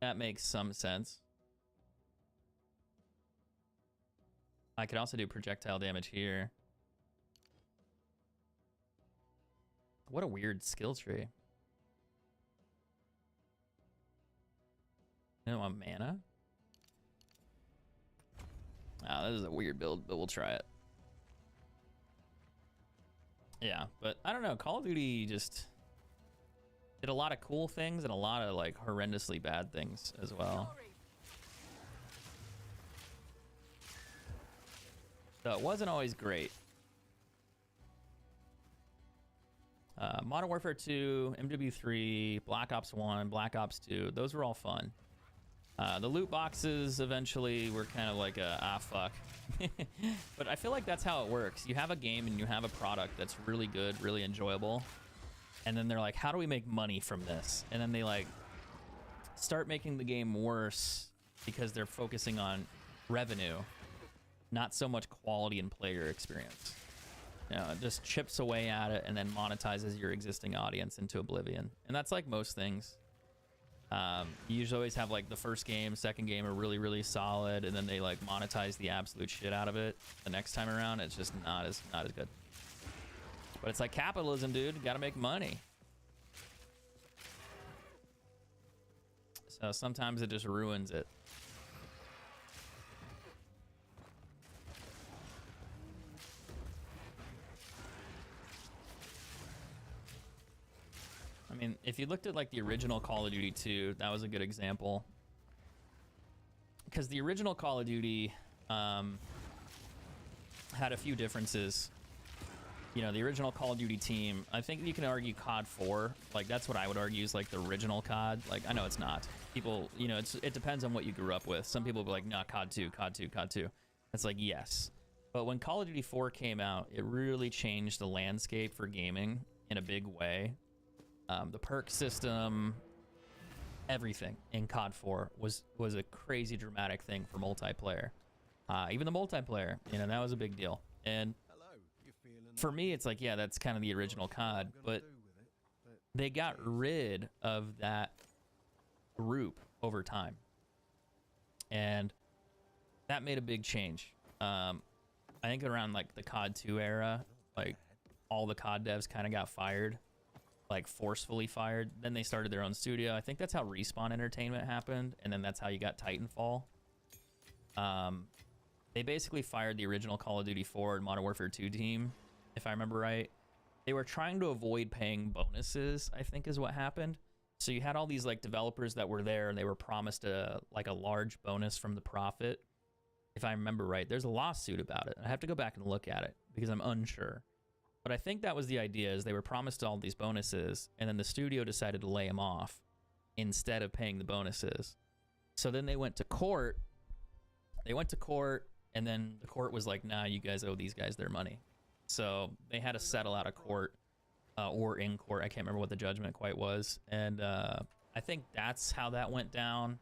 That makes some sense. I could also do projectile damage here. What a weird skill tree. I don't want mana. Oh, this is a weird build, but we'll try it. Yeah, but I don't know. Call of Duty just did a lot of cool things and a lot of like horrendously bad things as well. So it wasn't always great. Modern Warfare 2, MW3, Black Ops 1, Black Ops 2, those were all fun. The loot boxes eventually were kind of like a, fuck. But I feel like that's how it works. You have a game and you have a product that's really good, really enjoyable. And then they're like, how do we make money from this? And then they like start making the game worse because they're focusing on revenue, not so much quality and player experience. You know, it just chips away at it and then monetizes your existing audience into oblivion. And that's like most things. You usually always have like the first game, second game are really, really solid, and then they like monetize the absolute shit out of it. The next time around, it's just not as good. But it's like capitalism, dude. You gotta make money. So sometimes it just ruins it. I mean, if you looked at like the original Call of Duty 2, that was a good example. Because the original Call of Duty had a few differences. You know, the original Call of Duty team, I think you can argue COD 4. Like, that's what I would argue is like the original COD. Like, I know it's not. People, you know, it depends on what you grew up with. Some people will be like, nah, COD 2, COD 2, COD 2. It's like, yes. But when Call of Duty 4 came out, it really changed the landscape for gaming in a big way. The perk system, everything in COD 4 was a crazy dramatic thing for multiplayer. Even the multiplayer, you know, that was a big deal. And for me, it's like, yeah, that's kind of the original COD, but they got rid of that group over time. And that made a big change. I think around like the COD 2 era, like all the COD devs kind of got fired, like forcefully fired. Then they started their own studio. I think that's how Respawn Entertainment happened. And then that's how you got Titanfall. They basically fired the original Call of Duty 4 and Modern Warfare 2 team, if I remember right. They were trying to avoid paying bonuses, I think is what happened. So you had all these like developers that were there and they were promised a large bonus from the profit. If I remember right, there's a lawsuit about it. I have to go back and look at it because I'm unsure. But I think that was the idea, is they were promised all these bonuses and then the studio decided to lay them off instead of paying the bonuses. So then they went to court. And then the court was like, nah, you guys owe these guys their money. So they had to settle out of court or in court. I can't remember what the judgment quite was. And I think that's how that went down.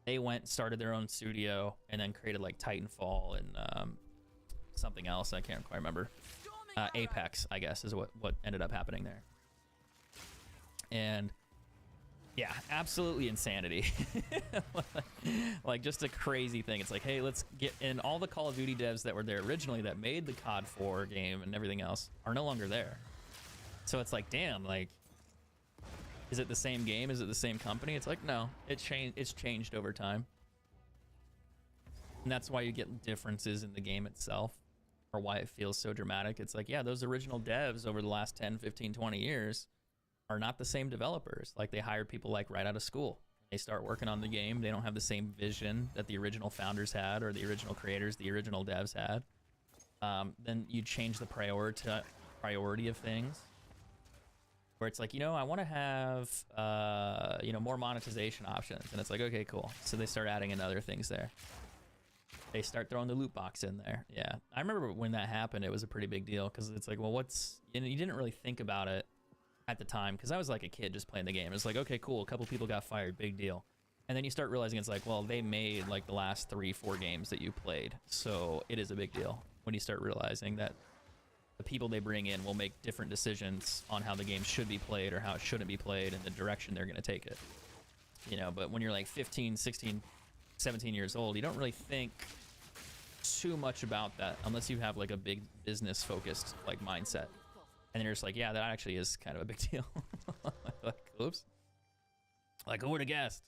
They went, started their own studio, and then created like Titanfall and something else. I can't quite remember. Apex, I guess, is what ended up happening there. And yeah, absolutely insanity. Like just a crazy thing. It's like, hey, let's get in. All the Call of Duty devs that were there originally that made the COD 4 game and everything else are no longer there. So it's like, damn, like, is it the same game? Is it the same company? It's like, no, it's changed over time. And that's why you get differences in the game itself, or why it feels so dramatic. It's like, yeah, those original devs over the last 10, 15, 20 years are not the same developers. Like, they hired people like right out of school. They start working on the game. They don't have the same vision that the original founders had, or the original creators, the original devs had. Then you change the priority of things, where it's like, you know, I want to have, you know, more monetization options. And it's like, okay, cool. So they start adding in other things there. They start throwing the loot box in there. Yeah. I remember when that happened, it was a pretty big deal, because it's like, well, you didn't really think about it at the time, because I was like a kid just playing the game. It's like, okay, cool, a couple people got fired, big deal. And then you start realizing it's like, well, they made like the last 3-4 games that you played, so it is a big deal when you start realizing that the people they bring in will make different decisions on how the game should be played or how it shouldn't be played and the direction they're going to take it. You know, but when you're like 15, 16, 17 years old, you don't really think too much about that unless you have like a big business focused like mindset. And then you're just like, yeah, that actually is kind of a big deal. Like, oops. Like, who would have guessed?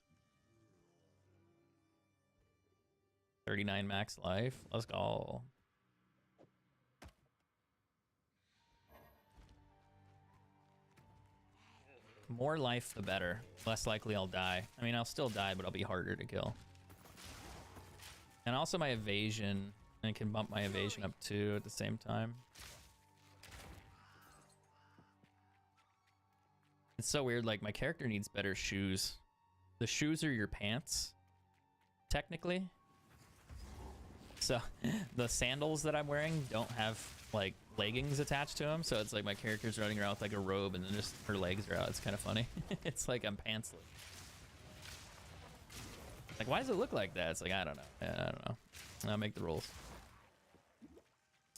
39 max life. Let's go. More life, the better. Less likely I'll die. I mean, I'll still die, but I'll be harder to kill. And also my evasion. I can bump my evasion up too at the same time. It's so weird, like my character needs better shoes. The shoes are your pants, technically. So the sandals that I'm wearing don't have like leggings attached to them, so it's like my character's running around with like a robe and then just her legs are out. It's kind of funny. It's like I'm pantsless. Like, why does it look like that? It's like, I don't know. I don't know. I'll make the rules.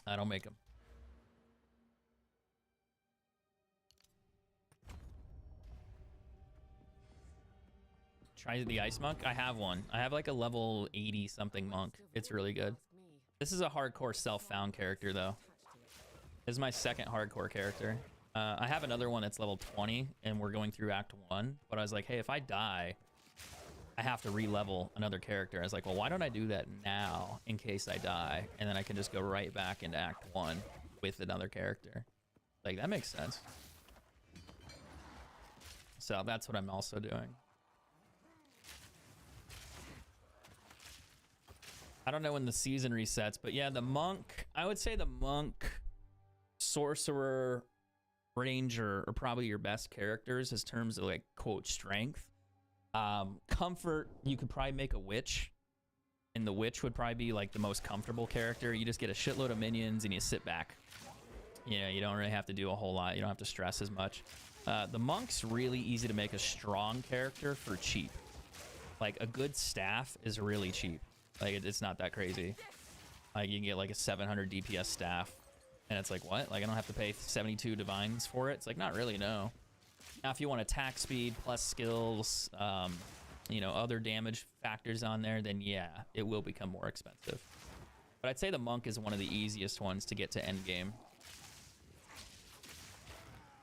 I don't make them. Try the ice monk. I have one. I have like a level 80 something monk. It's really good. This is a hardcore self-found character though. This is my second hardcore character. I have another one that's level 20 and we're going through Act 1, but I was like, hey, if I die, I have to re-level another character. I was like, well, why don't I do that now in case I die? And then I can just go right back into Act 1 with another character. Like, that makes sense. So that's what I'm also doing. I don't know when the season resets, but yeah, the monk, I would say the monk, sorcerer, ranger are probably your best characters in terms of like, quote, strength. Comfort, you could probably make a witch, and the witch would probably be like the most comfortable character. You just get a shitload of minions and you sit back. You know, you don't really have to do a whole lot. You don't have to stress as much. The monk's really easy to make a strong character for cheap. Like a good staff is really cheap. Like, it's not that crazy. Like, you can get like a 700 DPS staff, and it's like, what? Like, I don't have to pay 72 divines for it? It's like, not really, no. Now, if you want attack speed plus skills, you know, other damage factors on there, then yeah, it will become more expensive. But I'd say the monk is one of the easiest ones to get to endgame.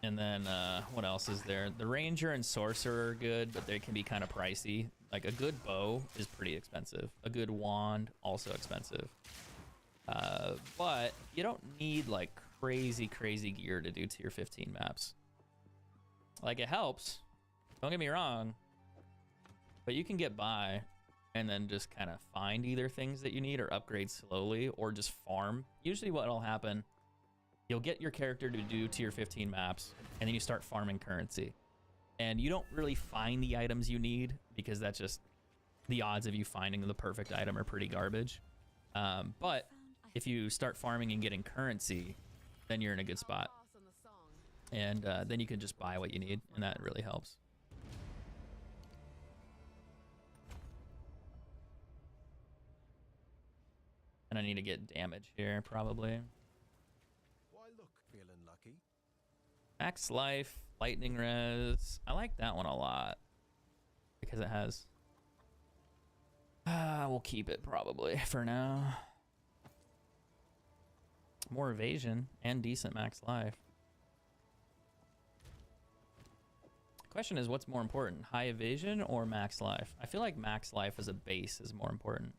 And then, what else is there? The ranger and sorcerer are good, but they can be kind of pricey. Like, a good bow is pretty expensive. A good wand, also expensive. But you don't need like crazy gear to do tier 15 maps. Like, it helps, don't get me wrong, but you can get by and then just kind of find either things that you need or upgrade slowly or just farm. Usually what'll happen, you'll get your character to do tier 15 maps and then you start farming currency. And you don't really find the items you need because that's just the odds of you finding the perfect item are pretty garbage. But if you start farming and getting currency, then you're in a good spot. And then you can just buy what you need, and that really helps. And I need to get damage here, probably. Why look, feeling lucky? Max life, lightning res. I like that one a lot because it has. We'll keep it probably for now. More evasion and decent max life. Question is, what's more important, high evasion or max life? I feel like max life as a base is more important.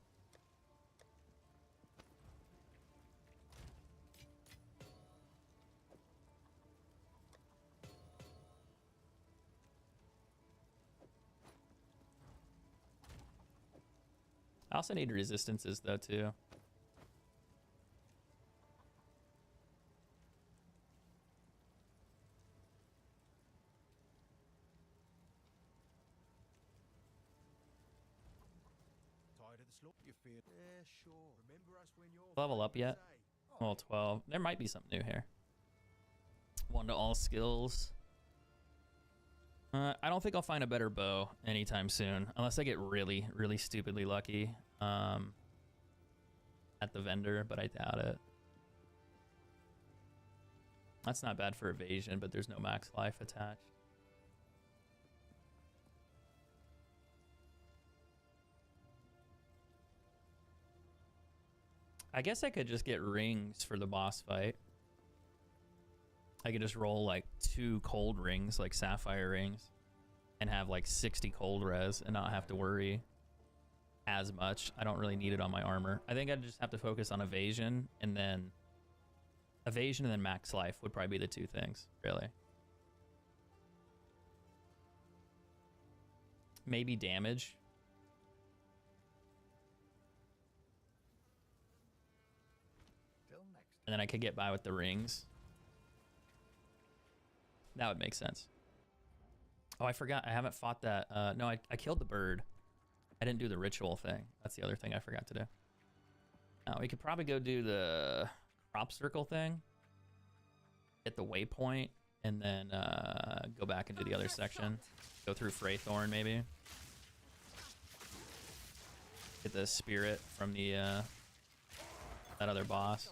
I also need resistances though too. Tired of the slop, you feel? Yeah, sure. Remember us when you're Level up yet? Well, 12. There might be something new here. 1 to all skills. I don't think I'll find a better bow anytime soon, unless I get really stupidly lucky at the vendor, but I doubt it. That's not bad for evasion, but there's no max life attached. I guess I could just get rings for the boss fight. I could just roll like 2 cold rings, like sapphire rings, and have like 60 cold res and not have to worry as much. I don't really need it on my armor. I think I'd just have to focus on evasion and then max life would probably be the 2 things, really. Maybe damage. And then I could get by with the rings. That would make sense. Oh, I forgot. I haven't fought that. No, I killed the bird. I didn't do the ritual thing. That's the other thing I forgot to do. Now, we could probably go do the crop circle thing. Get the waypoint. And then go back into the other section. Go through Freythorn, maybe. Get the spirit from the that other boss.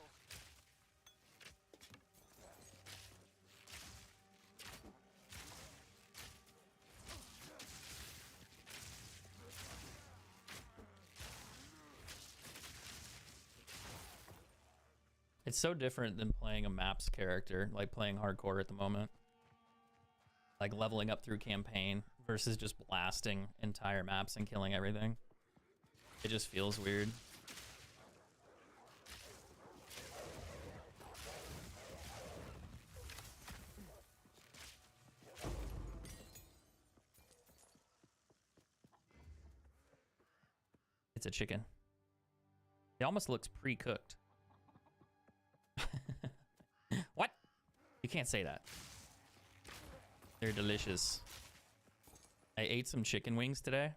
It's so different than playing a maps character, like playing hardcore at the moment. Like leveling up through campaign versus just blasting entire maps and killing everything. It just feels weird. It's a chicken. It almost looks pre-cooked. What? You can't say that. They're delicious. I ate some chicken wings today.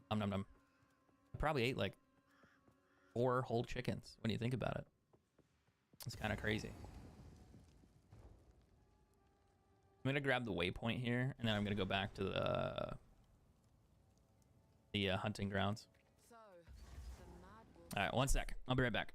Nom nom nom. I probably ate like 4 whole chickens when you think about it. It's kind of crazy. I'm gonna grab the waypoint here, and then I'm gonna go back to the hunting grounds. All right, 1 sec. I'll be right back.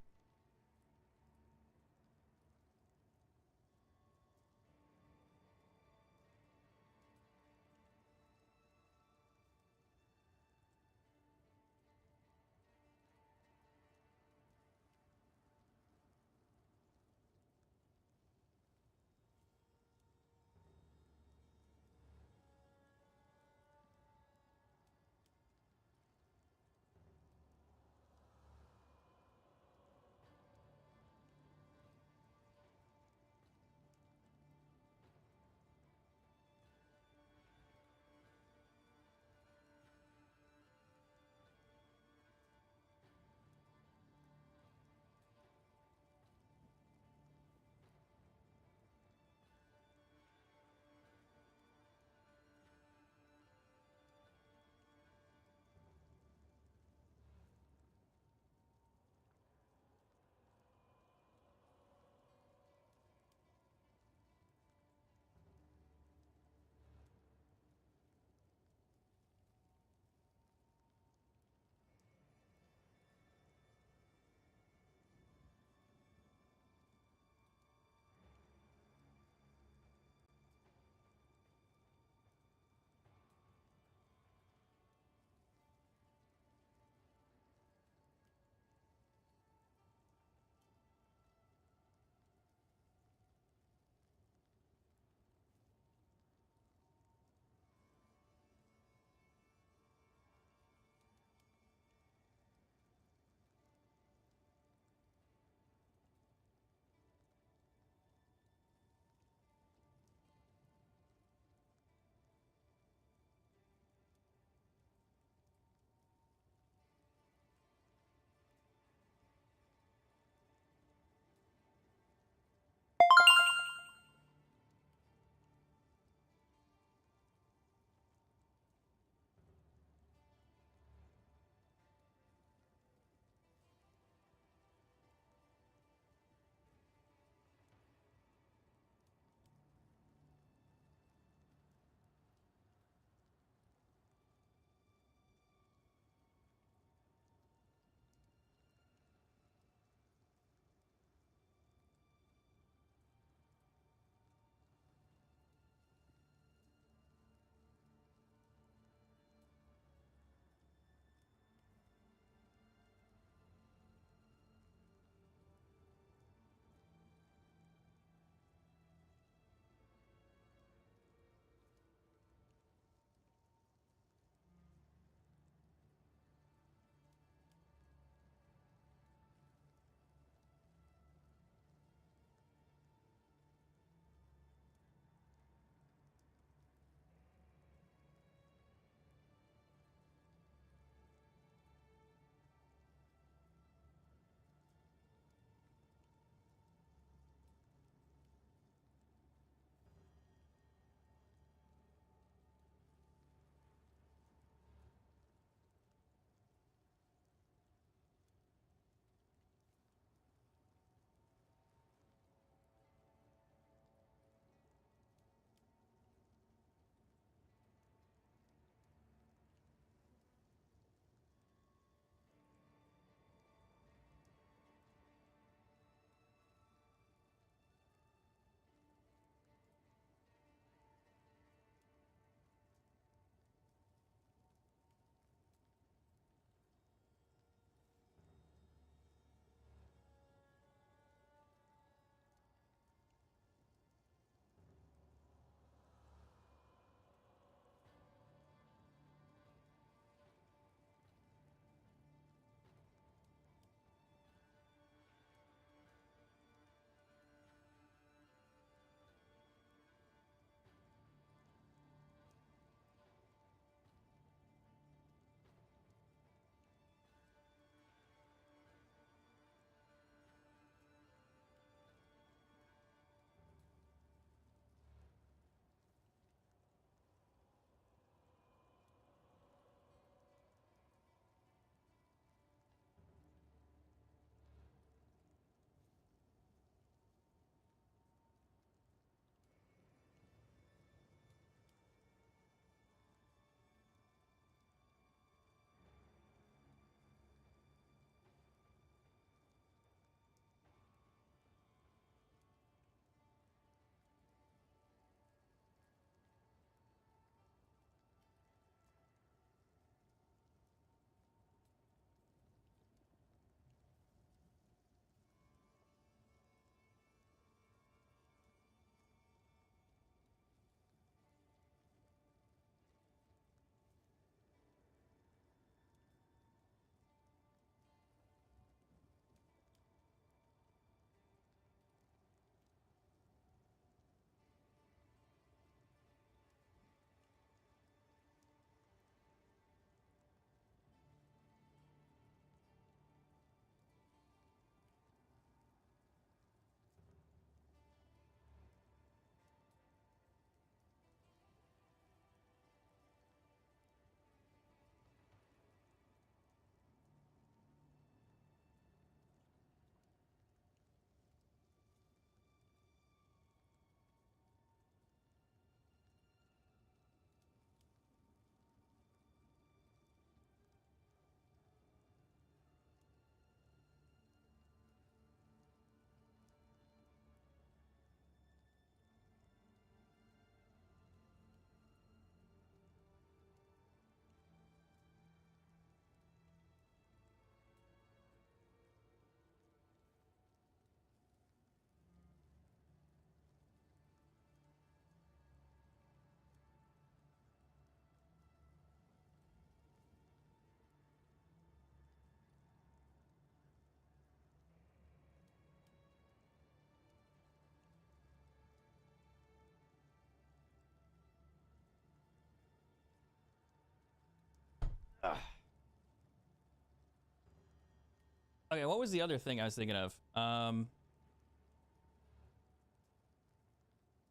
Okay, what was the other thing I was thinking of? I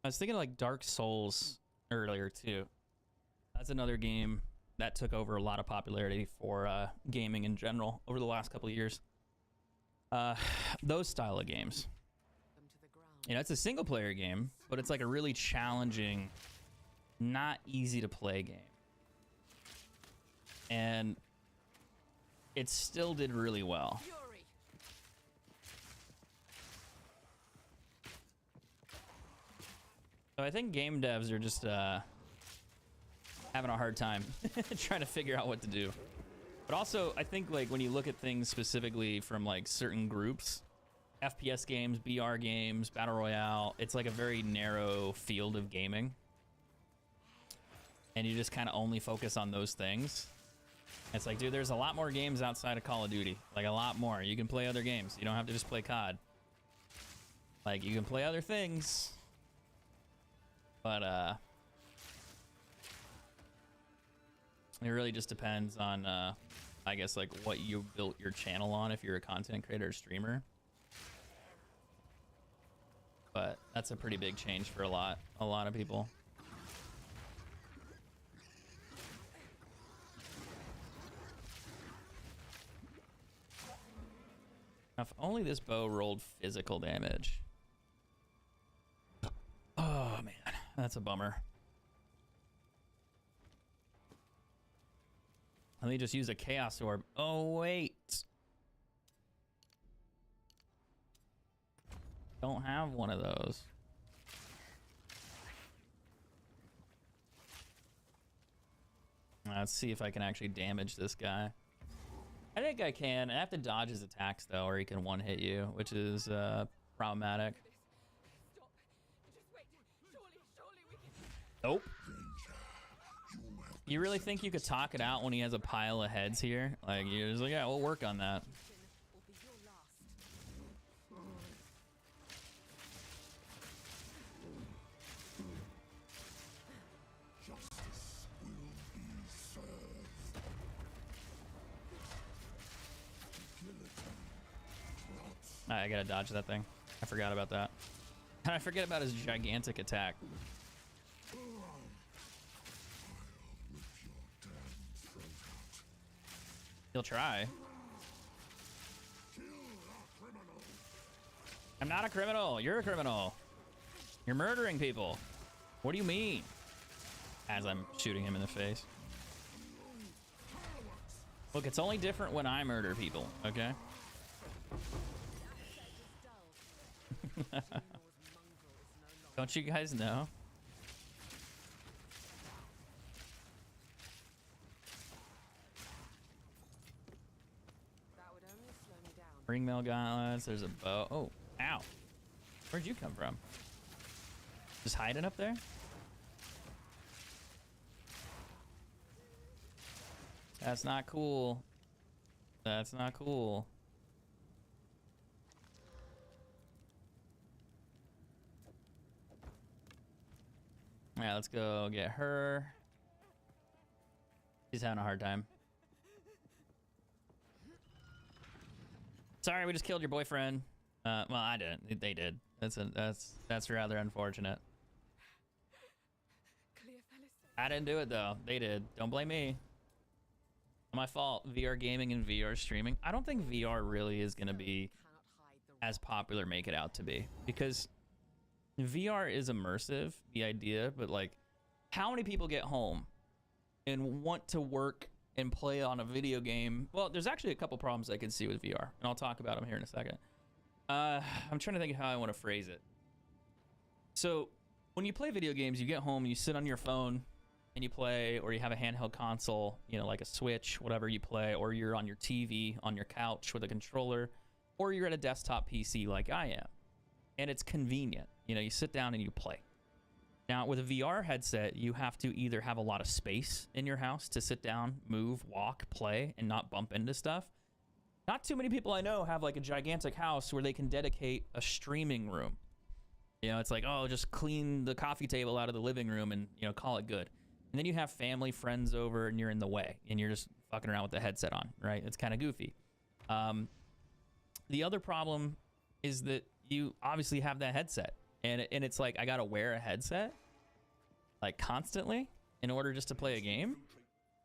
was thinking like Dark Souls earlier too. That's another game that took over a lot of popularity for gaming in general over the last couple of years. Those style of games. You know, it's a single player game, but it's like a really challenging, not easy to play game. And it still did really well. So I think game devs are just having a hard time trying to figure out what to do. But also, I think like when you look at things specifically from like certain groups, FPS games, BR games, Battle Royale, it's like a very narrow field of gaming. And you just kind of only focus on those things. It's like, dude, there's a lot more games outside of Call of Duty. Like, a lot more. You can play other games. You don't have to just play COD. Like, you can play other things. But, it really just depends on, I guess, like, what you built your channel on if you're a content creator or streamer. But that's a pretty big change for a lot of people. If only this bow rolled physical damage. Oh man, that's a bummer. Let me just use a Chaos Orb. Oh wait. Don't have one of those. Let's see if I can actually damage this guy. I think I can. I have to dodge his attacks though, or he can one-hit you, which is problematic. Nope. You really think you could talk it out when he has a pile of heads here? Like, you're just like, yeah, we'll work on that. I gotta dodge that thing. I forgot about that. And I forget about his gigantic attack. He'll try. I'm not a criminal. You're a criminal. You're murdering people. What do you mean? As I'm shooting him in the face. Look, it's only different when I murder people, okay? Don't you guys know? Ringmail gauntlets, there's a bow. Oh, ow. Where'd you come from? Just hiding up there? That's not cool. That's not cool. Alright, let's go get her. She's having a hard time. Sorry, we just killed your boyfriend. Well, I didn't. They did. That's rather unfortunate. I didn't do it though. They did. Don't blame me. My fault. VR gaming and VR streaming. I don't think VR really is gonna be as popular make it out to be, because VR is immersive, the idea, but like, how many people get home and want to work and play on a video game? Well, there's actually a couple problems I can see with VR, and I'll talk about them here in a second. I'm trying to think of how I want to phrase it. So when you play video games, you get home, you sit on your phone and you play, or you have a handheld console, you know, like a Switch, whatever you play, or you're on your TV, on your couch with a controller, or you're at a desktop PC like I am. And it's convenient. You know, you sit down and you play. Now, with a VR headset, you have to either have a lot of space in your house to sit down, move, walk, play, and not bump into stuff. Not too many people I know have like a gigantic house where they can dedicate a streaming room. You know, it's like, oh, just clean the coffee table out of the living room and, you know, call it good. And then you have family, friends over, and you're in the way, and you're just fucking around with the headset on, right? It's kind of goofy. the other problem is that you obviously have that headset, and it's like I gotta wear a headset like constantly in order just to play a game.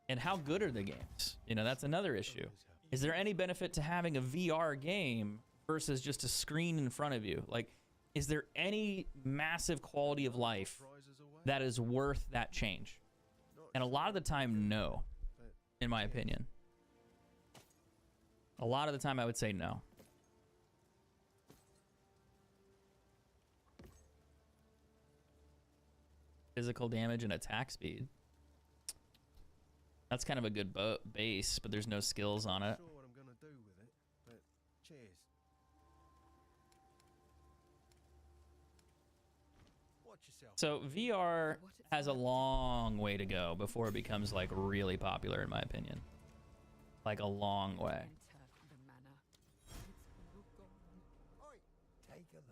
And how good are the games? You know, that's another issue. Is there any benefit to having a VR game versus just a screen in front of you? Like, is there any massive quality of life that is worth that change? And a lot of the time, no, in my opinion. A lot of the time, I would say no. Physical damage and attack speed. That's kind of a good base, but there's no skills on it. Sure what I'm gonna do with it, but cheers. Watch yourself. So VR has a long way to go before it becomes like really popular, in my opinion. Like a long way. Take a look.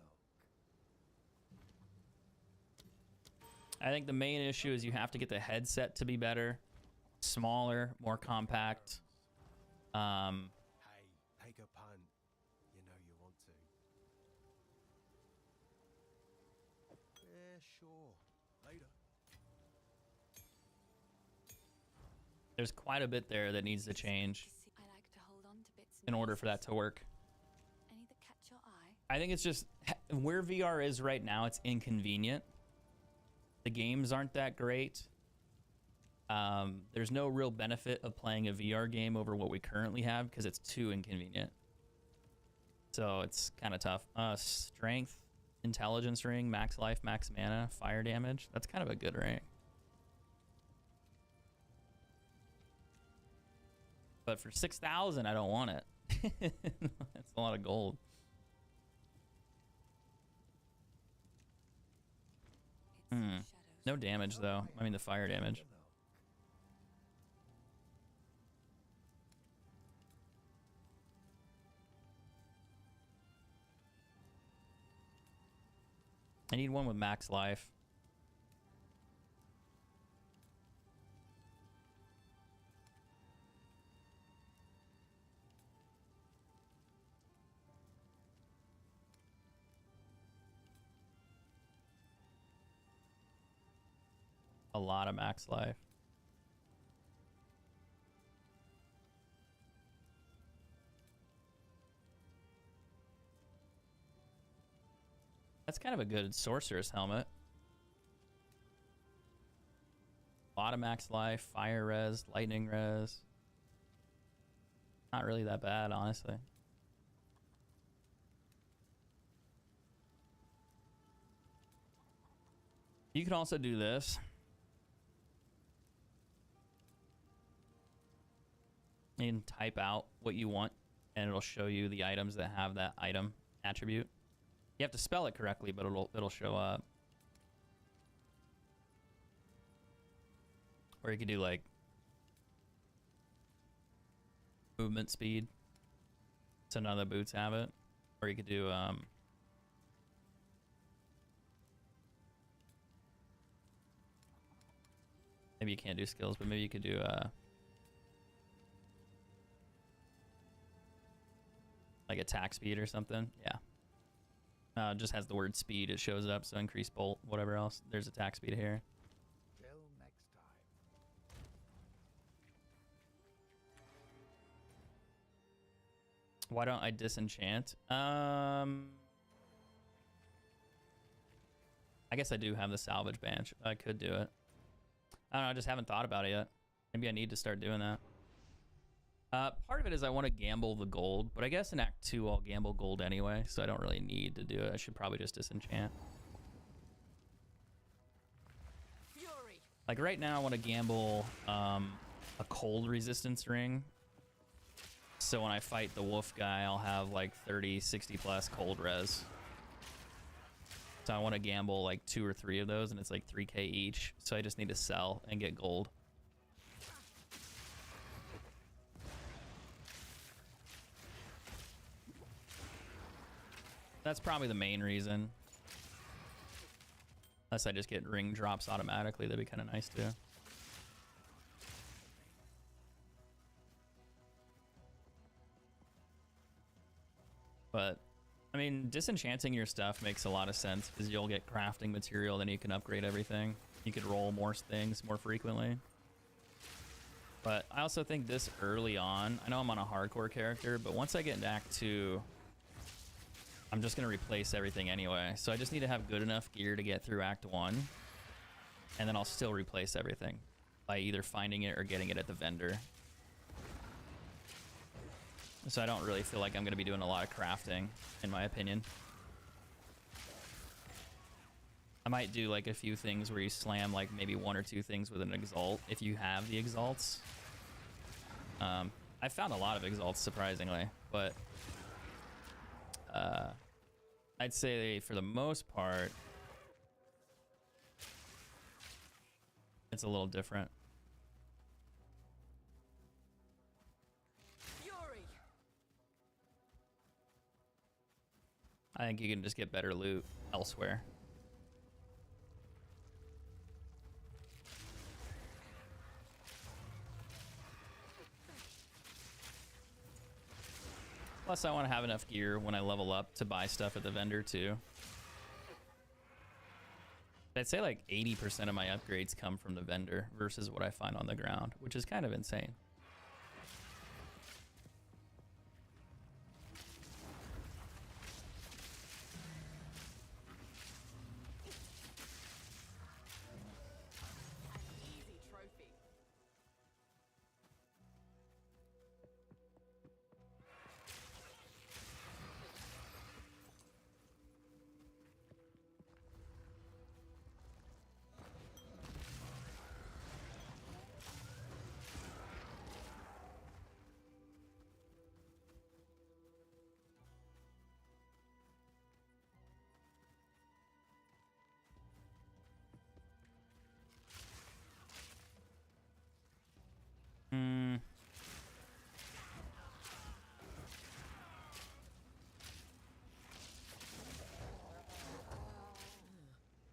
I think the main issue is you have to get the headset to be better, smaller, more compact. Hey, take a punt. You know you want to. Yeah, sure. Later. There's quite a bit there that needs to change I like to hold on to bits and in order for that to work. any that catch your eye. I think it's just where VR is right now, it's inconvenient. The games aren't that great. There's no real benefit of playing a VR game over what we currently have because it's too inconvenient. So it's kind of tough. Strength, intelligence ring, max life, max mana, fire damage. That's kind of a good ring. But for 6,000, I don't want it. That's a lot of gold. No damage though. I mean the fire damage. I need one with max life. A lot of max life. That's kind of a good sorcerer's helmet. A lot of max life, fire res, lightning res. Not really that bad, honestly. You can also do this. You can type out what you want, and it'll show you the items that have that item attribute. You have to spell it correctly, but it'll show up. Or you could do like movement speed, so none of the boots have it. Or you could do maybe you can't do skills, but maybe you could do like attack speed or something. Yeah. It just has the word speed. It shows up. So increase bolt, whatever else. There's attack speed here. Till next time. Why don't I disenchant? I guess I do have the salvage bench. I could do it. I don't know. I just haven't thought about it yet. Maybe I need to start doing that. Part of it is I want to gamble the gold, but I guess in Act 2 I'll gamble gold anyway, so I don't really need to do it. I should probably just disenchant. Fury. Like right now I want to gamble a cold resistance ring. So when I fight the wolf guy, I'll have like 30, 60 plus cold res. So I want to gamble like 2 or 3 of those, and it's like 3k each. So I just need to sell and get gold. That's probably the main reason. Unless I just get ring drops automatically, that'd be kind of nice too. But I mean, disenchanting your stuff makes a lot of sense because you'll get crafting material, then you can upgrade everything. You could roll more things more frequently. But I also think this early on, I know I'm on a hardcore character, but once I get into Act 2, I'm just going to replace everything anyway. So I just need to have good enough gear to get through Act 1, and then I'll still replace everything by either finding it or getting it at the vendor. So I don't really feel like I'm going to be doing a lot of crafting, in my opinion. I might do like a few things where you slam like maybe 1 or 2 things with an exalt if you have the exalts. I found a lot of exalts surprisingly, but I'd say for the most part it's a little different. I think you can just get better loot elsewhere. Plus, I want to have enough gear when I level up to buy stuff at the vendor too. I'd say like 80% of my upgrades come from the vendor versus what I find on the ground, which is kind of insane.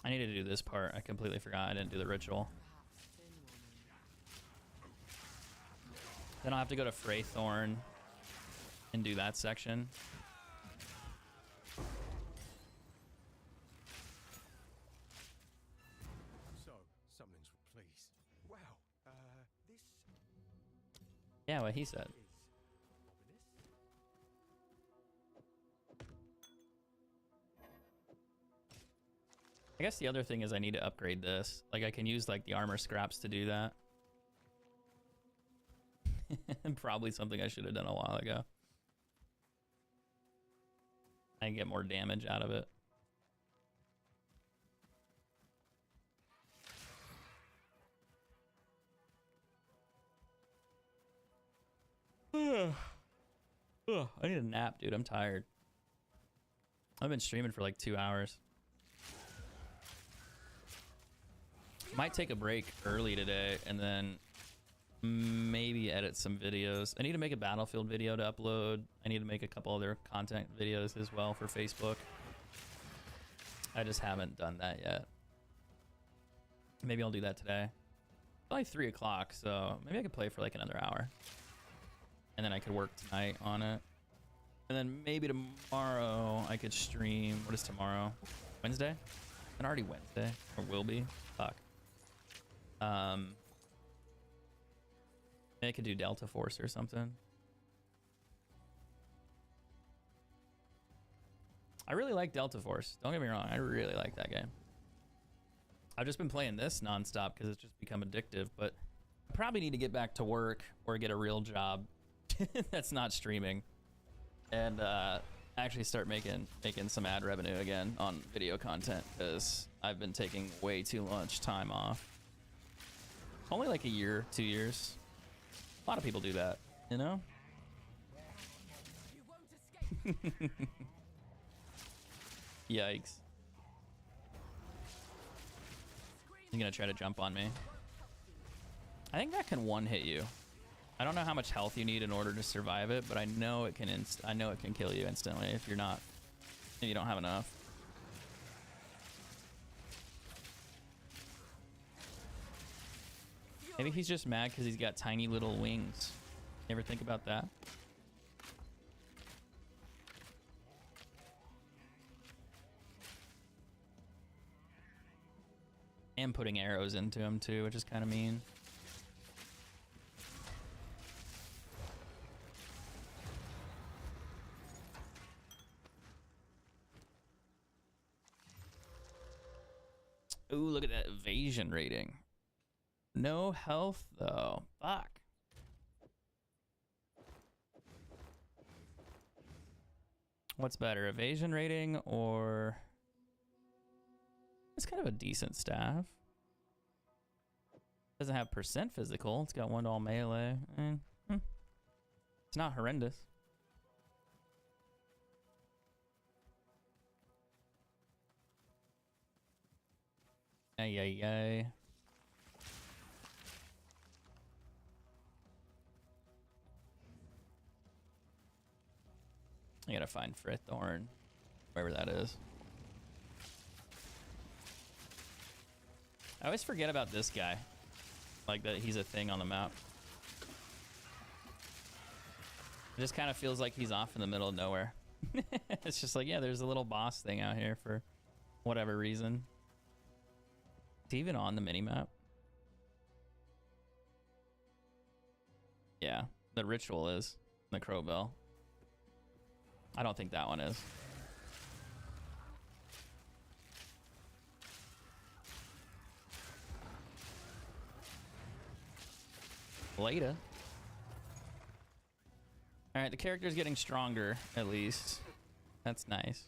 I need to do this part. I completely forgot I didn't do the ritual. Then I'll have to go to Freythorn and do that section. So, something's please. Wow, this Yeah, what he said. I guess the other thing is I need to upgrade this. Like I can use like the armor scraps to do that. Probably something I should have done a while ago. I can get more damage out of it. I need a nap, dude. I'm tired. I've been streaming for like 2 hours. Might take a break early today and then maybe edit some videos. I need to make a Battlefield video to upload. I need to make a couple other content videos as well for Facebook. I just haven't done that yet. Maybe I'll do that today. It's only 3 o'clock, so maybe I could play for like another hour. And then I could work tonight on it. And then maybe tomorrow I could stream. What is tomorrow? Wednesday? It's already Wednesday, or will be. Fuck. Maybe I could do Delta Force or something. I really like Delta Force. Don't get me wrong. I really like that game. I've just been playing this nonstop because it's just become addictive, but I probably need to get back to work or get a real job that's not streaming and actually start making some ad revenue again on video content because I've been taking way too much time off. Only like a year, 2 years. A lot of people do that, you know? Yikes. He's gonna try to jump on me. I think that can one-hit you. I don't know how much health you need in order to survive it, but I know it can kill you instantly if you don't have enough. Maybe he's just mad because he's got tiny little wings. You ever think about that? And putting arrows into him too, which is kind of mean. Ooh, look at that evasion rating. No health though. Fuck. What's better, evasion rating or... It's kind of a decent staff. Doesn't have percent physical. It's got 1 to all melee. It's not horrendous. Ay, ay, ay. I gotta find Frithorn, wherever that is. I always forget about this guy. Like that he's a thing on the map. It just kind of feels like he's off in the middle of nowhere. It's just like, yeah, there's a little boss thing out here for whatever reason. It's even on the minimap. Yeah, the ritual is the Crowbell. I don't think that one is. Later. All right, the character's getting stronger, at least. That's nice.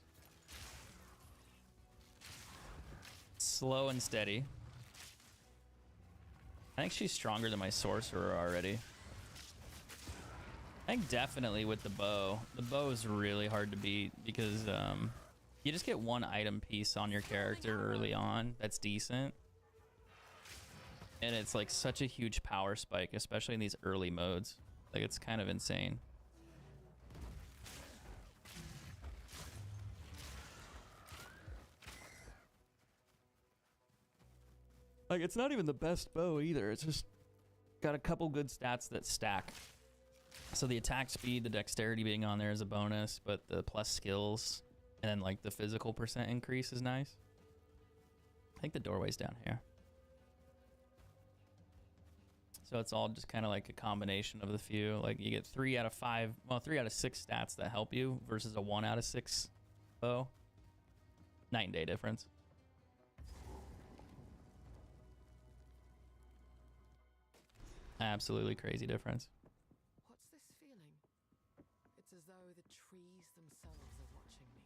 Slow and steady. I think she's stronger than my sorcerer already. I think definitely with the bow. The bow is really hard to beat because you just get 1 item piece on your character early on. That's decent. And it's like such a huge power spike, especially in these early modes. Like it's kind of insane. Like it's not even the best bow either. It's just got a couple good stats that stack. So the attack speed, the dexterity being on there is a bonus, but the plus skills and then like the physical percent increase is nice. I think the doorway's down here. So it's all just kind of like a combination of the few. Like you get 3 out of 5, well, 3 out of 6 stats that help you versus a 1 out of 6 bow. Night and day difference. Absolutely crazy difference. What's this feeling? It's as though the trees themselves are watching me.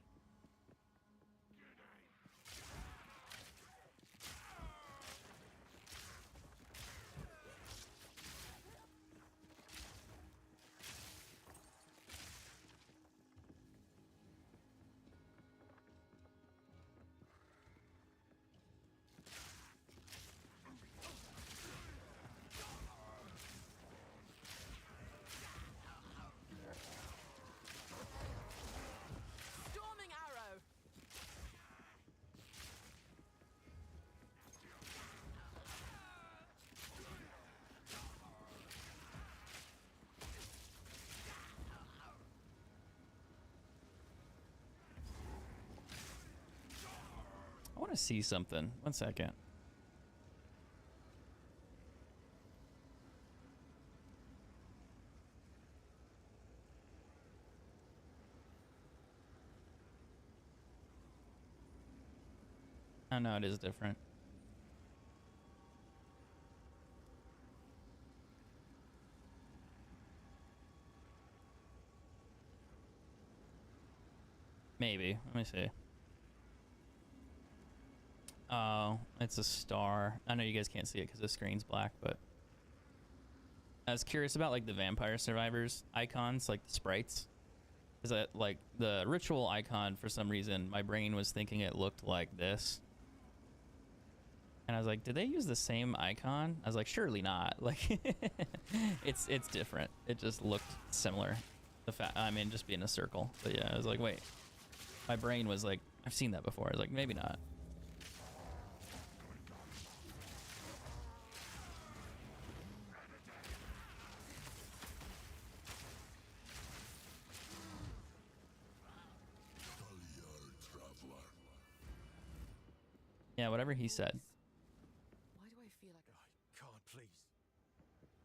Storming arrow. I want to see something. 1 second. Oh no, it is different. Maybe. Let me see. Oh, it's a star. I know you guys can't see it because the screen's black, but I was curious about like the Vampire Survivors icons, like the sprites. Is that like the ritual icon? For some reason, my brain was thinking it looked like this, and I was like, did they use the same icon? I was like, surely not. Like, it's different. It just looked similar. I mean, just being a circle. But yeah, I was like, wait. My brain was like, I've seen that before. I was like, maybe not. Yeah, whatever he said.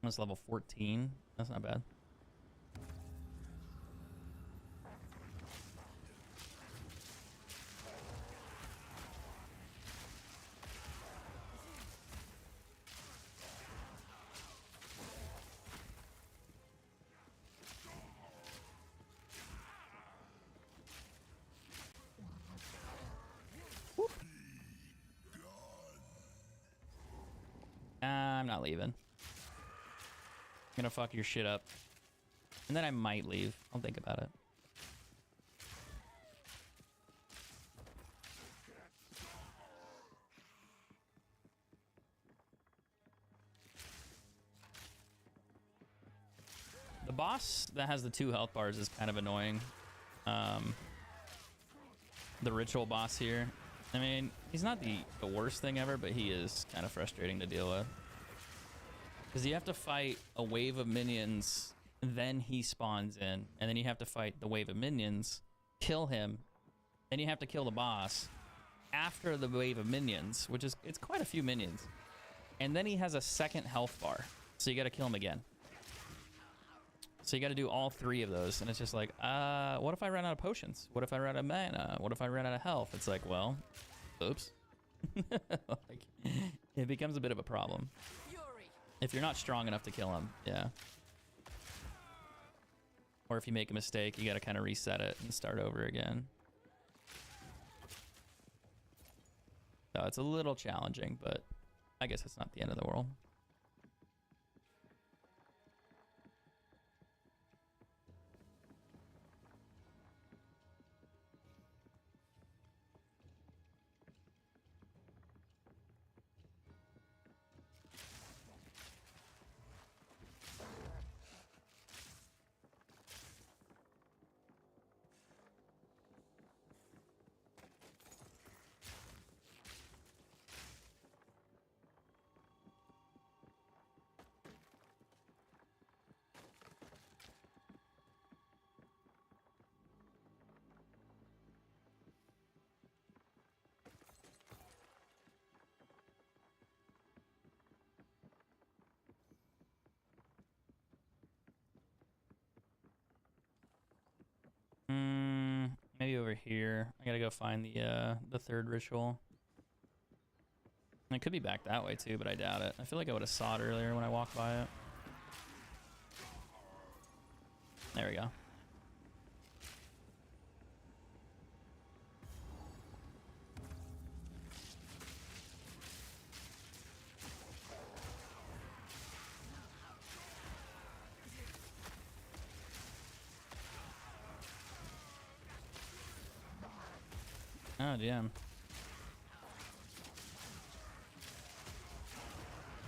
That's level 14. That's not bad. I'm not leaving. I'm gonna fuck your shit up. And then I might leave. I'll think about it. The boss that has the 2 health bars is kind of annoying. The ritual boss here. I mean, he's not the worst thing ever, but he is kind of frustrating to deal with. Because you have to fight a wave of minions, then he spawns in, and then you have to fight the wave of minions, kill him, then you have to kill the boss after the wave of minions, which is, it's quite a few minions. And then he has a second health bar, so you gotta kill him again. So you gotta do all 3 of those, and it's just like, what if I run out of potions? What if I run out of mana? What if I run out of health? It's like, well, oops. Like, it becomes a bit of a problem. If you're not strong enough to kill him, yeah. Or if you make a mistake, you gotta kind of reset it and start over again. So it's a little challenging, but I guess it's not the end of the world. Maybe over here. I gotta go find the 3rd ritual. And it could be back that way too, but I doubt it. I feel like I would have saw it earlier when I walked by it. There we go. Oh, damn.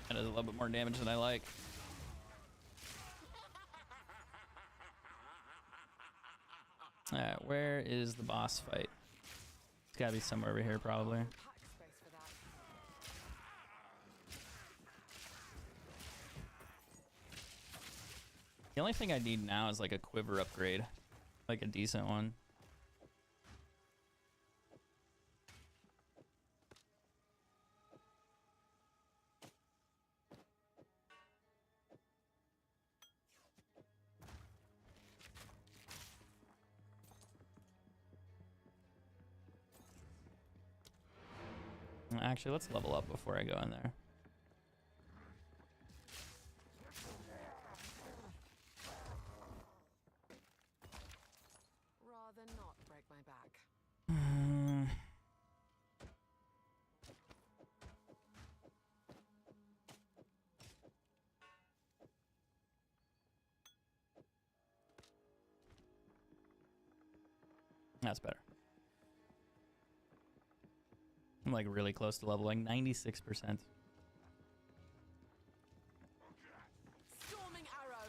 That does a little bit more damage than I like. Alright, where is the boss fight? It's gotta be somewhere over here, probably. The only thing I need now is like a quiver upgrade. Like a decent one. Actually, let's level up before I go in there. Rather not break my back. That's better. I'm like really close to leveling, 96%. Storming arrow.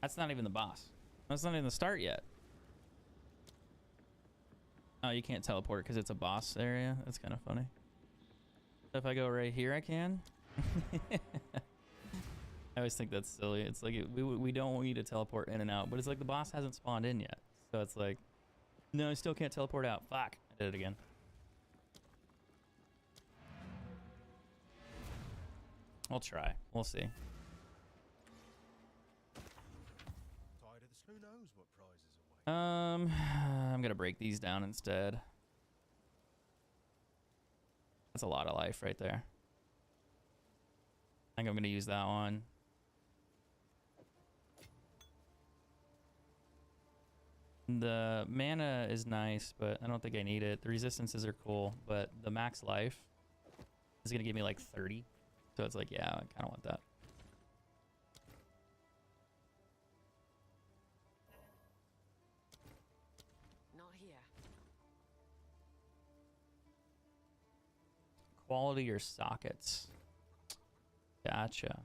That's not even the boss. That's not even the start yet. Oh, you can't teleport because it's a boss area. That's kind of funny. So if I go right here, I can. I always think that's silly. It's like we don't want you to teleport in and out, but it's like the boss hasn't spawned in yet. So it's like, no, I still can't teleport out. Fuck. I did it again. I'll try. We'll see. Tired of this? Who knows what prizes await? I'm gonna break these down instead. That's a lot of life right there. I think I'm gonna use that one. The mana is nice, but I don't think I need it. The resistances are cool, but the max life is gonna give me like 30. So it's like, yeah, I kind of want that. Not here. Quality or sockets. Gotcha.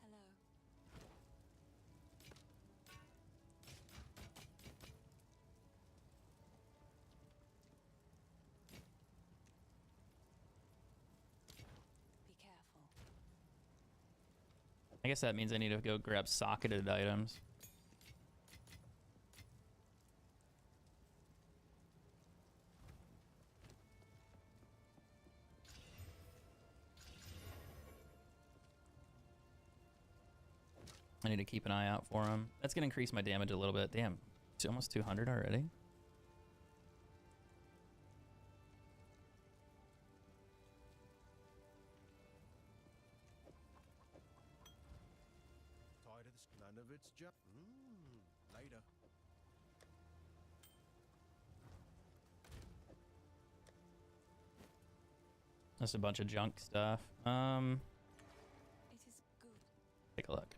Hello. Be careful. I guess that means I need to go grab socketed items. I need to keep an eye out for him. That's gonna increase my damage a little bit. Damn, it's almost 200 already. Tired of this? None of it's just. Later. That's a bunch of junk stuff. It is good. Take a look.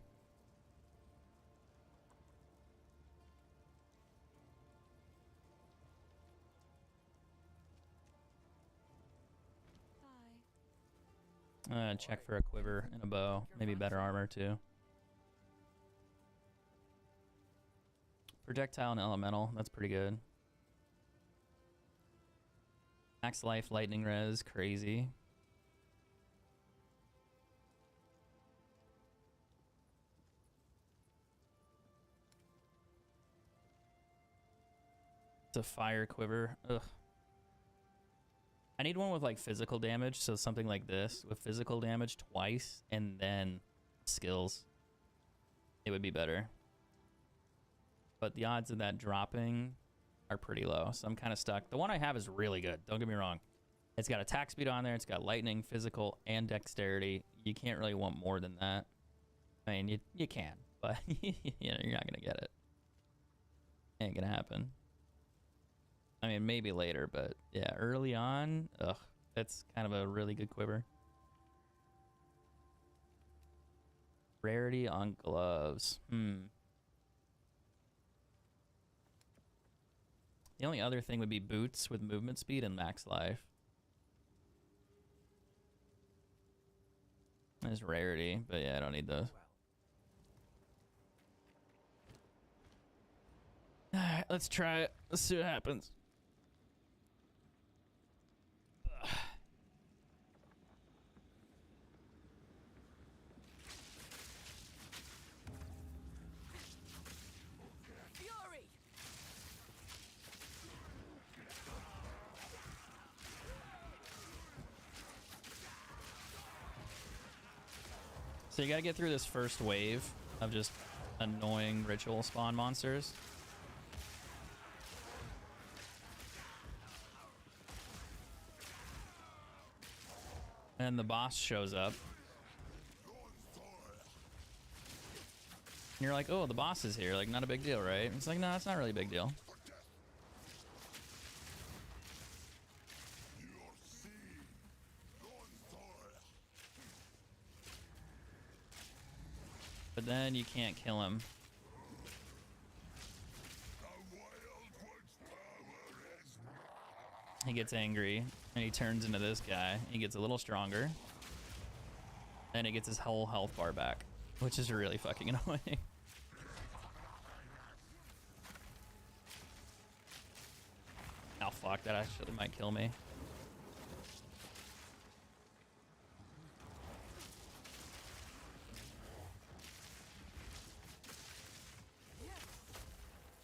Check for a quiver and a bow. Maybe better armor too. Projectile and elemental. That's pretty good. Max life, lightning res. Crazy. It's a fire quiver. Ugh. I need one with like physical damage, so something like this with physical damage twice and then skills. It would be better. But the odds of that dropping are pretty low, so I'm kind of stuck. The one I have is really good, don't get me wrong. It's got attack speed on there, it's got lightning, physical, and dexterity. You can't really want more than that. I mean, you can, but you know, you're not gonna get it. Ain't gonna happen. I mean, maybe later, but yeah, early on, ugh, that's kind of a really good quiver. Rarity on gloves. The only other thing would be boots with movement speed and max life. There's rarity, but yeah, I don't need those. Alright, let's try it. Let's see what happens. Fury! So you gotta get through this first wave of just annoying ritual spawn monsters. And the boss shows up. And you're like, oh, the boss is here. Like, not a big deal, right? It's like, no, it's not really a big deal. But then you can't kill him. He gets angry and he turns into this guy. He gets a little stronger. Then he gets his whole health bar back. which is really fucking annoying. Oh fuck, that actually might kill me.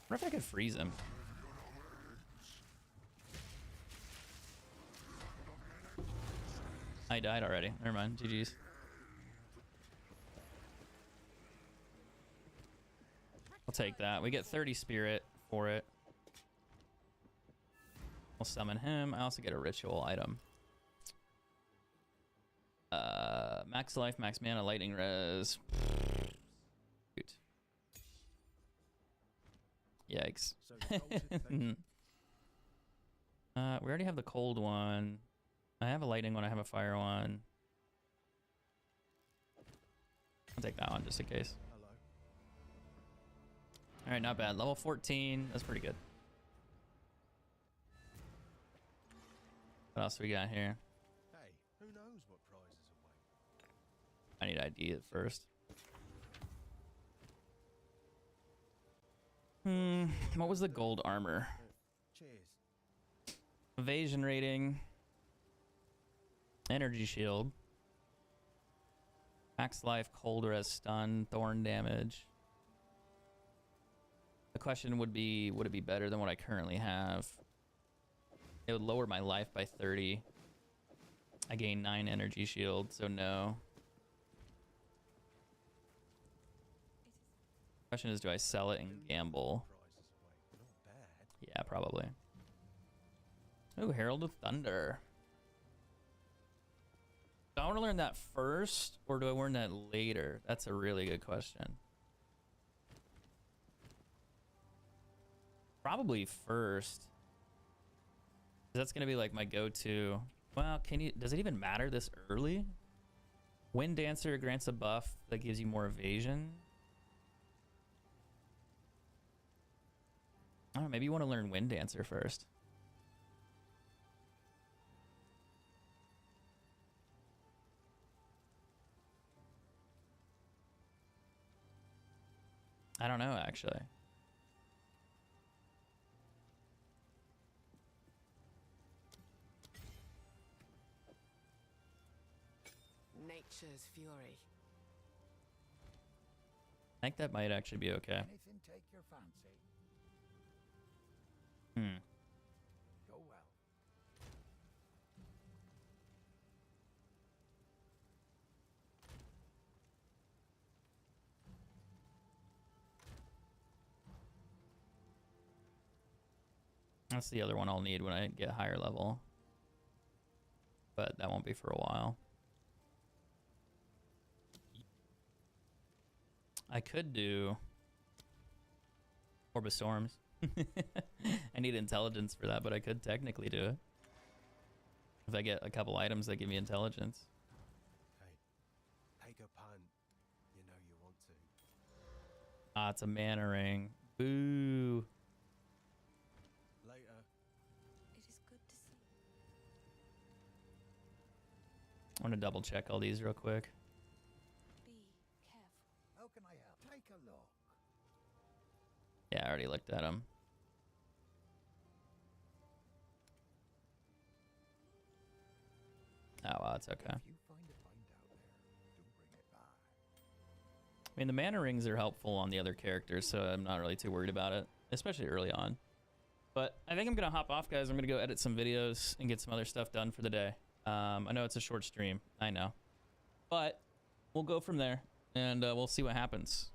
I wonder if I could freeze him. I died already. Never mind. GG's. I'll take that. We get 30 spirit for it. We'll summon him. I also get a ritual item. Max life, max mana, lightning res. Shoot. Yikes. We already have the cold one. I have a lightning one. I have a fire one. I'll take that one just in case. All right, not bad. Level 14. That's pretty good. What else we got here? Hey, who knows what prizes await? I need ID at first. What was the gold armor? Cheers. Evasion rating. Energy shield. Max life, cold res, stun, thorn damage. The question would be, would it be better than what I currently have? It would lower my life by 30. I gain 9 energy shield, so no. Question is, do I sell it and gamble? Yeah, probably. Ooh, Herald of Thunder. Do I want to learn that first, or do I learn that later? That's a really good question. Probably first. That's gonna be like my go-to. Well, does it even matter this early? Wind Dancer grants a buff that gives you more evasion. I don't know, maybe you want to learn Wind Dancer first. I don't know, actually. Nature's fury. I think that might actually be okay. Anything take your fancy? Go well. That's the other one I'll need when I get higher level. But that won't be for a while. I could do Orb of Storms. I need intelligence for that, but I could technically do it. If I get a couple items that give me intelligence. Hey, take a punt. You know you want to. Ah, it's a mana ring. Boo. Later. It is good to see. I want to double check all these real quick. Be careful. How can I help? Take a look. Yeah, I already looked at them. Oh, well, that's okay. If you find a find out there, do bring it back. I mean, the mana rings are helpful on the other characters, so I'm not really too worried about it, especially early on. But I think I'm going to hop off, guys. I'm going to go edit some videos and get some other stuff done for the day. I know it's a short stream. I know. But we'll go from there, and we'll see what happens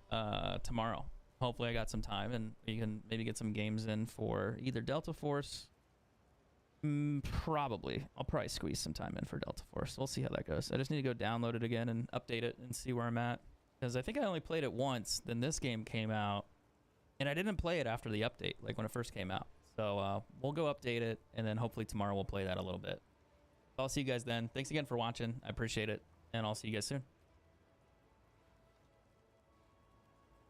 tomorrow. Hopefully I got some time, and we can maybe get some games in for either Delta Force. Probably. I'll probably squeeze some time in for Delta Force. We'll see how that goes. I just need to go download it again and update it and see where I'm at. Because I think I only played it once. Then this game came out. And I didn't play it after the update, like when it first came out. So we'll go update it. And then hopefully tomorrow we'll play that a little bit. I'll see you guys then. Thanks again for watching. I appreciate it. And I'll see you guys soon.